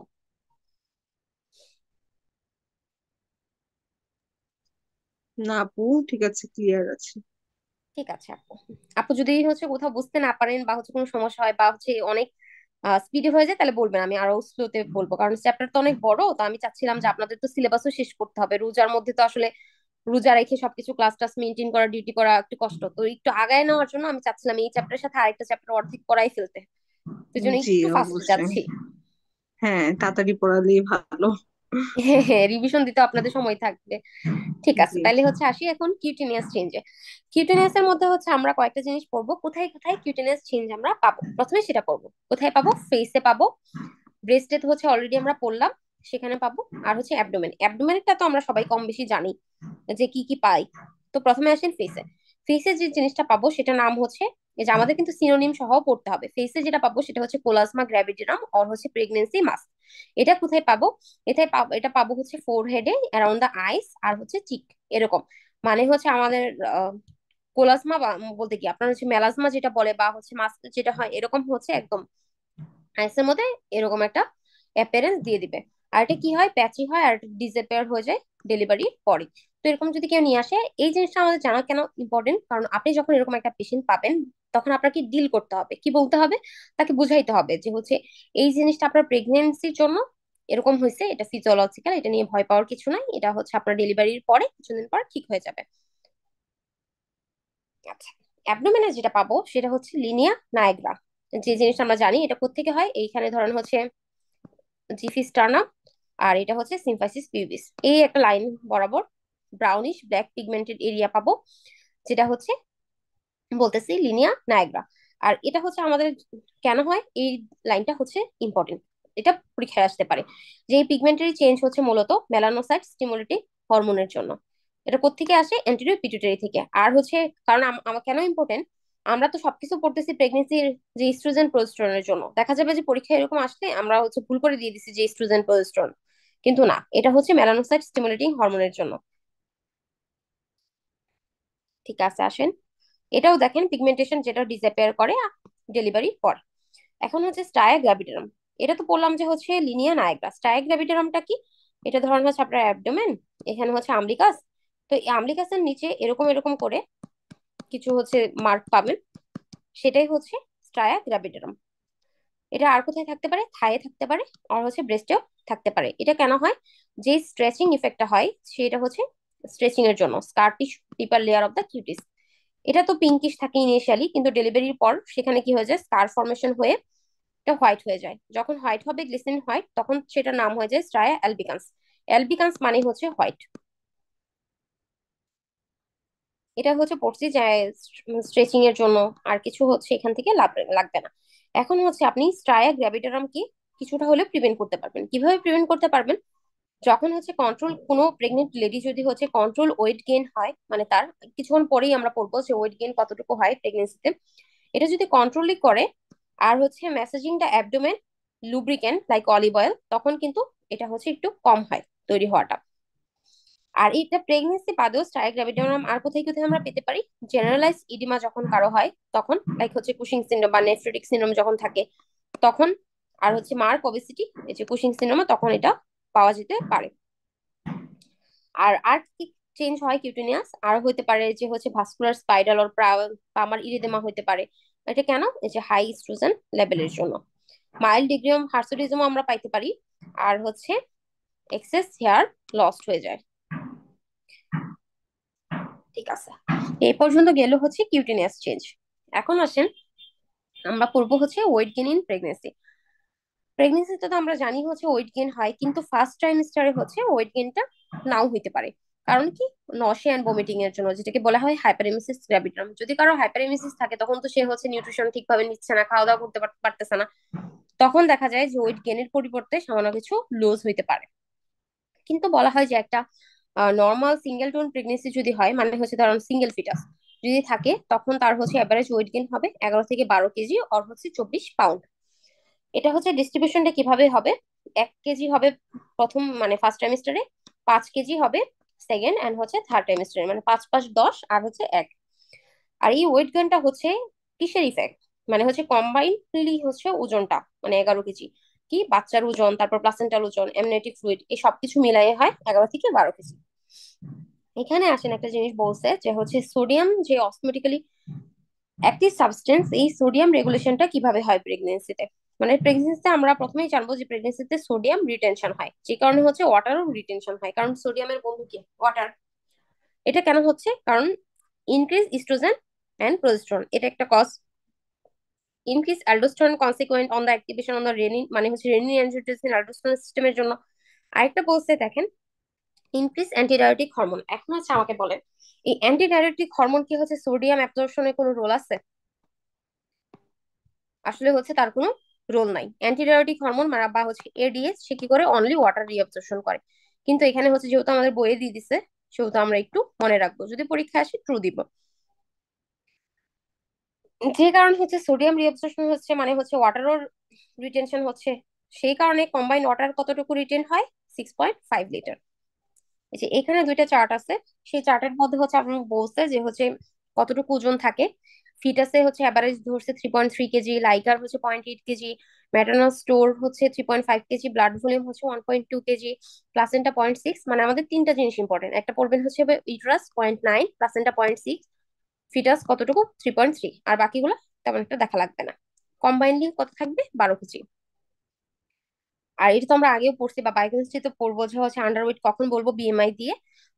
Speaker 2: না আপু, ঠিক আছে, ক্লিয়ার আছে।
Speaker 1: ঠিক আছে আপু। আপু যদি হচ্ছে কোথাও বুঝতে না পারেন বা হচ্ছে কোনো সমস্যা হয় বা হচ্ছে অনেক স্পিডি হয়ে যায়, তাহলে বলবেন, আমি আরো স্লোতে বলবো, কারণ চ্যাপ্টার তো অনেক বড়, তো আমি চাচ্ছিলাম যে আপনাদের তো সিলেবাসও শেষ করতে হবে, রোজার মধ্যে তো আসলে রোজা রেখে সবকিছু ক্লাস টাস মেনটেন করা, ডিউটি করা একটু কষ্ট, তো একটু আগায় নেওয়ার জন্য আমি চাচ্ছিলাম এই চ্যাপ্টারের সাথে আরেকটা চ্যাপ্টার অর্ধেক করাই ফেলতে, সেই জন্য
Speaker 2: জি,
Speaker 1: একটু ফাস্টে
Speaker 2: অবশ্যই।
Speaker 1: যাচ্ছি।
Speaker 2: হ্যাঁ, তাড়াতাড়ি পড়ালেই ভালো।
Speaker 1: হ্যাঁ হ্যাঁ, রিভিশন দিতে আপনাদের সময় থাকবে। ঠিক আছে,
Speaker 2: জি।
Speaker 1: তাহলে হচ্ছে আসি এখন কিউটেনিয়াস চেঞ্জে। কিউটেনিয়াস এর মধ্যে হচ্ছে আমরা কয়েকটা জিনিস পড়বো, কোথায় কোথায় কিউটেনিয়াস চেঞ্জ আমরা পাবো, প্রথমে সেটা পড়বো। কোথায় পাবো, ফেসে পাবো, ব্রেস্টে তো হচ্ছে অলরেডি আমরা পড়লাম, সেখানে পাবো। আর হচ্ছে অ্যাবডোমেন, অ্যাবডোমেনটা তো আমরা সবাই কম বেশি জানি যে কি কি পাই। তো প্রথমে আসেন ফেসে। ফেসে যে জিনিসটা পাবো সেটা নাম হচ্ছে, এই যে আমাদের কিন্তু সিনোনিম সহ পড়তে হবে, ফেসে যেটা পাবো সেটা হচ্ছে কোলাজমা গ্র্যাভিডিনাম অর হচ্ছে প্রেগনেন্সি মাস্ক। এটা কোথায় পাবো, এটা পাবো হচ্ছে ফোরহেডে অ্যারাউন্ড দ্য আইস আর হচ্ছে চিক, এরকম। মানে হচ্ছে আমাদের কোলাজমা বা বলতে কি আপনার হচ্ছে মেলাজমা যেটা বলে বা হচ্ছে মাস্ক যেটা হয়, এরকম হচ্ছে একদম আইসের মধ্যে এরকম একটা অ্যাপিয়ারেন্স দিয়ে দিবে। আর এটা কি হয়, প্যাচি হয় আর ডিসঅ্যাপিয়ার হয়ে যায় ডেলিভারির পরে। তো এরকম যদি কেউ নিয়ে আসে, এই জিনিসটা আমাদের জানা কেন ইম্পর্টেন্ট, কারণ আপনি যখন এরকম একটা পেশেন্ট পাবেন, তখন আপনাকে ডিল করতে হবে, কি বলতে হবে, তাকে বুঝাইতে হবে যে হচ্ছে এই জিনিসটা আপনার প্রেগনেন্সির জন্য এরকম হয়েছে, এটা ফিজিওলজিক্যাল, এটা নিয়ে ভয় পাওয়ার কিছু নাই, এটা হচ্ছে আপনার ডেলিভারির পরে কিছুদিন পর ঠিক হয়ে যাবে। আচ্ছা, অ্যাবডোমেনে যেটা পাবো সেটা হচ্ছে লিনিয়া নায়গ্রা। যে জিনিসটা আমরা জানি এটা কোত্থেকে হয়, এইখানে ধরেন হচ্ছে জিফিস টার্নাম, আর এটা হচ্ছে সিম্ফাইসিস পিউবিস, এই একটা লাইন বরাবর ব্রাউনিশ ব্ল্যাক পিগমেন্টেড এরিয়া পাবো, যেটা হচ্ছে বলতেছি লিনিয়া নায়াগ্রা। আর এটা হচ্ছে আমাদের কেন হয়, এই লাইনটা হচ্ছে ইম্পর্টেন্ট, এটা পরীক্ষায় আসতে পারে, যে এই পিগমেন্টারি চেঞ্জ হচ্ছে মূলত মেলানোসাইট স্টিমুলেটিং হরমোনের জন্য। এটা কোত্থেকে আসে, অ্যান্টেরিয়র পিটুইটারি থেকে। আর হচ্ছে কারণ আমার কেন ইম্পর্টেন্ট, আমরা তো সবকিছু পড়তেছি প্রেগনেন্সির যে ইস্ট্রোজেন প্রোজেস্টেরনের জন্য, দেখা যাবে যে পরীক্ষা এরকম আসলে আমরা হচ্ছে ভুল করে দিয়ে দিচ্ছি যে ইস্ট্রোজেন প্রোজেস্টেরন, কিন্তু না, এটা হচ্ছে মেলানোসাইট স্টিমুলেটিং হরমোনের জন্য। ঠিক আছে, আসেন এটাও দেখেন, পিগমেন্টেশন যেটা ডিসঅ্যাপিয়ার করে ডেলিভারির পর। এখন হচ্ছে স্টায়া গ্র্যাভিডারাম। এটা তো বললাম যে হচ্ছে লিনিয়া নায়গ্রা, স্টায়া গ্র্যাভিডারামটা কি, এটা ধরেন হচ্ছে আপনার অ্যাবডোমেন, এখানে হচ্ছে আমলিকাস। তো এই আমলিকাসের নিচে এরকম এরকম করে কিছু হচ্ছে মার্ক পাবেন, সেটাই হচ্ছে স্টায়া গ্র্যাভিডারাম। এটা আর কোথায় থাকতে পারে, থায়ে থাকতে পারে, আর হচ্ছে ব্রেস্টেও থাকতে পারে। এটা কেন হয়, যে স্ট্রেচিং ইফেক্টটা হয় সেটা হচ্ছে স্ট্রেচিং এর জন্য, scar tissue deeper layer of the cutis, এটা তো পিঙ্কিশ থাকে ইনিশিয়ালি, কিন্তু ডেলিভারির পর সেখানে কি হয়ে যায়, স্কার ফর্মেশন হয়ে এটা হোয়াইট হয়ে যায়। যখন হোয়াইট হবে, গ্লিসিন হোয়াইট, তখন সেটার নাম হয়ে যায় স্ট্রায়া অ্যালবিকান্স। অ্যালবিকান্স মানে হচ্ছে হোয়াইট। এটা হচ্ছে পড়ছি যে স্ট্রেচিং এর জন্য, আর কিছু হচ্ছে এখান থেকে লাগবে না। এখন হচ্ছে আপনি স্ট্রায়া গ্র্যাভিডারাম কি কিছুটা হলে প্রিভেন্ট করতে পারবেন। কিভাবে প্রিভেন্ট করতে পারবেন? যখন হচ্ছে কন্ট্রোল, কোনো প্রেগনেন্ট লেডি যদি হচ্ছে কন্ট্রোল ওয়েট গেইন হয়, মানে তার কিছুক্ষণ পরেই আমরা পড়বো যে ওয়েট গেইন কতটুকু হয় প্রেগনেন্সিতে, এটা যদি কন্ট্রোলই করে, আর হচ্ছে massaging the abdomen lubricant like olive oil, তখন কিন্তু এটা হচ্ছে একটু কম হয় তৈরি হওয়াটা। আর এটা প্রেগনেন্সি বাদেও স্ট্রাইক গ্র্যাভিডোরাম আর কোথায় কোথায় আমরা পেতে পারি? জেনারেলাইজ ইডিমা যখন কারো হয় তখন, লাইক হচ্ছে কুশিং সিনড্রোম বা নেফ্রেটিক সিনড্রোম যখন থাকে তখন, আর হচ্ছে মার্ক ওবেসিটি, এই যে কুশিং সিনড্রোম, তখন এটা পাওয়া যেতে পারে। আর কি চেঞ্জ হয় কিউটেনিয়াস, আর হতে পারে যে হচ্ছে ভাস্কুলার স্পাইরাল অর পামার ইরিদেমা হতে পারে। এটা কেন? এই যে হাই ইস্ট্রোজেন লেভেলের জন্য। মাইল্ড ডিগ্রি অফ হার্সুডিজম আমরা পাইতে পারি। আর হচ্ছে এক্সেস হেয়ার লস্ট হয়ে যায়। ঠিক আছে, এই পর্যন্ত গেল হচ্ছে কিউটেনিয়াস চেঞ্জ। এখন আসেন, আমরা পড়বো হচ্ছে ওয়েট গেইন ইন প্রেগনেন্সি। প্রেগনেন্সিতে তো আমরা জানি হচ্ছে ওয়েট গেইন হয়, কিন্তু ফার্স্ট ট্রাইমেস্টারে হচ্ছে ওয়েট গেইনটা নাও হইতে পারে। কারণ কি? নশিয়া এন্ড ভমিটিং এর জন্য, যেটাকে বলা হয় হাইপারেমেসিস গ্র্যাভিডাম। যদি কারো হাইপারেমেসিস থাকে, তখন তো সে হচ্ছে নিউট্রিশন ঠিকভাবে নিচ্ছে না, খাওয়া দাওয়া করতে পারতেছে না, তখন দেখা যায় যে ওয়েট গেইনের পরিবর্তে সামান্য কিছু লুজ হইতে পারে। কিন্তু বলা হয় যে একটা নর্মাল সিঙ্গেল টোন প্রেগনেন্সি যদি হয়, মানে হচ্ছে ধরুন সিঙ্গেল ফিটাস যদি থাকে, তখন তার হচ্ছে এভারেজ ওয়েট গেইন হবে 11 থেকে 12 কেজি, আর হচ্ছে 24 পাউন্ড। এটা হচ্ছে ডিস্ট্রিবিউশনটা কিভাবে হবে? 1 কেজি হবে প্রথম, মানে ফার্স্ট ট্রাইমেস্টারে, 5 কেজি হবে সেকেন্ড, এন্ড হচ্ছে থার্ড ট্রাইমেস্টারে, মানে 5 5 10, আর হচ্ছে 1। আর এই ওয়েট গেইনটা হচ্ছে কিসের ইফেক্ট? মানে হচ্ছে কম্বাইনলি হচ্ছে ওজনটা, মানে 11 কেজি, কি বাচ্চার ওজন, তারপর প্লাসেন্টাল ওজন, এমনিওটিক ফ্লুইড, এই সবকিছু মিলাই হয় 11 থেকে 12 কেজি। এখানে আসেন, একটা জিনিস বলছে যে হচ্ছে সোডিয়াম যে অসমেটিক্যালি একটি সাবস্টেন্স, এই সোডিয়াম রেগুলেশনটা কিভাবে হয় প্রেগনেন্সিতে। মানে প্রেগনেন্সিতে আমরা প্রথমেই জানবো যে প্রেগনেন্সিতে সোডিয়াম রিটেনশন হয়, যে কারণে হচ্ছে ওয়াটারও রিটেনশন হয়, কারণ সোডিয়ামের বন্ধু কি? ওয়াটার। এটা কেন হচ্ছে? কারণ ইনক্রিজ ইস্ট্রোজেন এন্ড প্রোজেস্টেরন, এটা একটা cause. Increase aldosterone consequent on the activation on the renin, মানে হচ্ছে রেনিন অ্যানজিওটেনসিন অ্যালডোস্টেরন সিস্টেমের জন্য। আরেকটা বলছে দেখেন, ইনক্রিজ অ্যান্টিডায়োটিক হরমোন। এখন হচ্ছে আমাকে বলেন, এই অ্যান্টিডায়োটিক হরমোন কি হচ্ছে সোডিয়াম অ্যাবজর্পশনে কোনো রোল আছে? আসলে হচ্ছে তার কোনো রোল নাই। অ্যান্টিডায়োটিক হরমোন বা হচ্ছে এডিএস, সে কি করে? অনলি ওয়াটার রিঅ্যাবজর্পশন করে। কিন্তু এখানে হচ্ছে যেহেতু আমাদের বইয়ে দিয়ে দিছে, সেহেতু আমরা একটু মনে রাখবো, যদি পরীক্ষা আসে ট্রু দিব। যে কারণে হচ্ছে সোডিয়াম রিঅ্যাবজর্পশন হচ্ছে, মানে হচ্ছে ওয়াটারও রিটেনশন হচ্ছে, সেই কারণে কম্বাইন্ড ওয়াটার কতটুকু রিটেন হয়? 6.5 লিটার। এই যে এখানে দুইটা চার্ট আছে, সেই চার্টের মধ্যে হচ্ছে আপনাকে বলছে যে হচ্ছে কতটুকু ওজন থাকে। ফিটাসে হচ্ছে অ্যাভারেজ ধরছে 3.3 কেজি, লাইকার হচ্ছে 0.8 কেজি, ম্যাটার্নাল স্টোর হচ্ছে 3.5 কেজি, ব্লাড ভলিউম হচ্ছে 1.2 কেজি, প্লাসেন্টা 0.6। মানে আমাদের তিনটা জিনিস ইম্পর্টেন্ট, একটা পড়বেন হচ্ছে ইউট্রাস 0.9, প্লাসেন্টা 0.6, ফিটাস কতটুকু 3.3, আর বাকিগুলো তেমন একটা দেখা লাগবে না। কম্বাইনলি কত থাকবে? 12 কেজি। আর এটা তো আমরা আগেও পড়ছি বা বায়োকেমিস্ট্রিতে পড়বো যে হচ্ছে আন্ডার ওয়েট কখন বলবো? বিএমআই দিয়ে।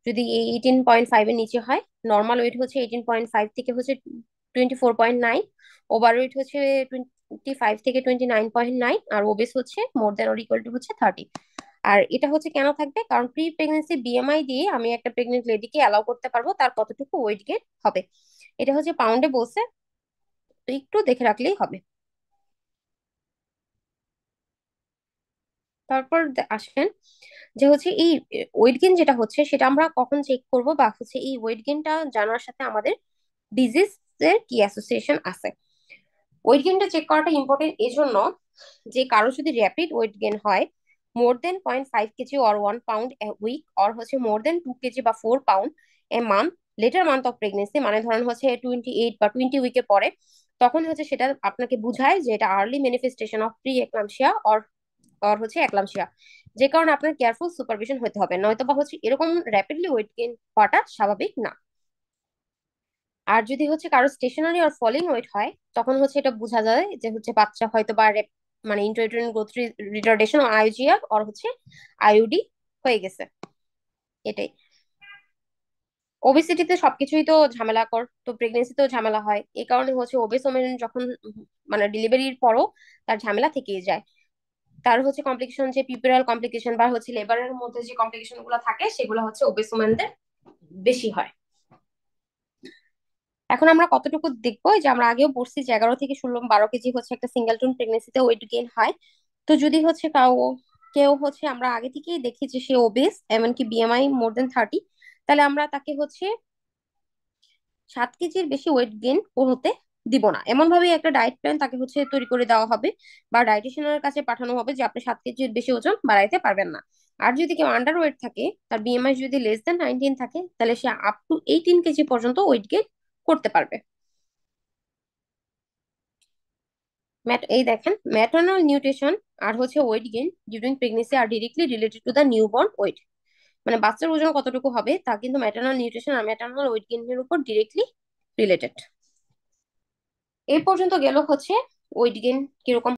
Speaker 1: যদি 18.5 এর নিচে হয়, নর্মাল ওয়েট হচ্ছে 18.5 থেকে হচ্ছে 24.9, ওভার ওয়েট হচ্ছে 25 থেকে 29.9, আর ওবেস হচ্ছে more than or equal to হচ্ছে 30। আর এটা হচ্ছে কেন থাকবে? কারণ প্রি প্রেগনেন্সি বিএমআই দিয়ে আমি একটা প্রেগনেন্ট লেডিকে অ্যালাউ করতে পারবো তার কতটুকু ওয়েট গেইন হবে। এটা হচ্ছে পাউন্ডে বলছে, তো একটু দেখে রাখলেই হবে। তারপর আসেন যে হচ্ছে এই ওয়েট গেইন যেটা হচ্ছে, সেটা আমরা কখন চেক করব, বা হচ্ছে এই ওয়েট গেইনটা জানার সাথে আমাদের ডিজিজ এর কি অ্যাসোসিয়েশন আছে। ওয়েট গেইনটা চেক করাটা ইম্পর্টেন্ট এই জন্য, যে কারো যদি র্যাপিড ওয়েট গেইন হয়, more than 0.5 KG or 1 pound a week, or হচ্ছে মোর দেন 2 কেজি বা 4 pound a month, later month of pregnancy, মানে ধরেন হচ্ছে 28 বা 20 উইকের পরে, তখন হচ্ছে সেটা আপনাকে বুঝায় যে এটা early manifestation of pre eclampsia or or হচ্ছে একলামশিয়া। যে কারণে আপনার কেয়ারফুল সুপারভিশন হতে হবে, নয়তো বা হচ্ছে এরকম র্যাপিডলি ওয়েট গেইন হওয়াটা স্বাভাবিক না। আর যদি হচ্ছে কারো স্টেশনারি আর ফলিং ওয়েট হয়, তখন হচ্ছে এটা বোঝা যায় যে হচ্ছে বাচ্চা হয়তো বা মানে ইন্ট্রাইউটেরিন গ্রোথ রিটার্ডেশন, আইজিআর, আর হচ্ছে আইইউডি হয়ে গেছে, এটাই। ওবেসিটিতে সবকিছুই তো ঝামেলাকর, তো প্রেগনেন্সিতেও ঝামেলা হয়, এই কারণে হচ্ছে ওবেস ওমেন যখন মানে ডেলিভারির পরও তার ঝামেলা থেকেই যায়। তার হচ্ছে কমপ্লিকেশন, যে পিউবেরাল কমপ্লিকেশন বা হচ্ছে লেবারের মধ্যে যে কমপ্লিকেশন গুলো থাকে সেগুলো হচ্ছে ওবেস ওমেনদের বেশি হয়। এখন আমরা কতটুকু দেখবো, এই যে আমরা আগেও পড়ছি যে 11 থেকে 16 12 কেজি হচ্ছে একটা সিঙ্গেলটন প্রেগনেন্সিতে ওয়েট গেইন হয়। তো যদি হচ্ছে কেউ হচ্ছে আমরা আগে থেকেই দেখি যে সে ওবেস, এমনকি বিএমআই মোর দেন 30, তাহলে আমরা তাকে হচ্ছে 7 কেজির বেশি ওয়েট গেইন হতে দিব না। এমন ভাবে একটা ডায়েট প্ল্যান তাকে হচ্ছে তৈরি করে দেওয়া হবে বা ডায়েটিশিয়ানের কাছে পাঠানো হবে যে আপনি 7 কেজির বেশি ওজন বাড়াইতে পারবেন না। আর যদি কেউ আন্ডার ওয়েট থাকে, তার বিএমআই যদি লেস দেন 19 থাকে, তাহলে সে আপ টু 18 কেজি পর্যন্ত ওয়েট গেইন করতে পারবে। এই দেখেন, ম্যাটারনাল নিউট্রিশন আর হচ্ছে weight gain during pregnancy are directly related to the newborn weight. মানে বাচ্চার ওজন কতটুকু হবে তা কিন্তু ম্যাটারনাল নিউট্রিশন আর ম্যাটারনাল ওয়েট গেইনের উপর ডিরেক্টলি রিলেটেড। এই পর্যন্ত গেল হচ্ছে ওয়েট গেইন কিরকম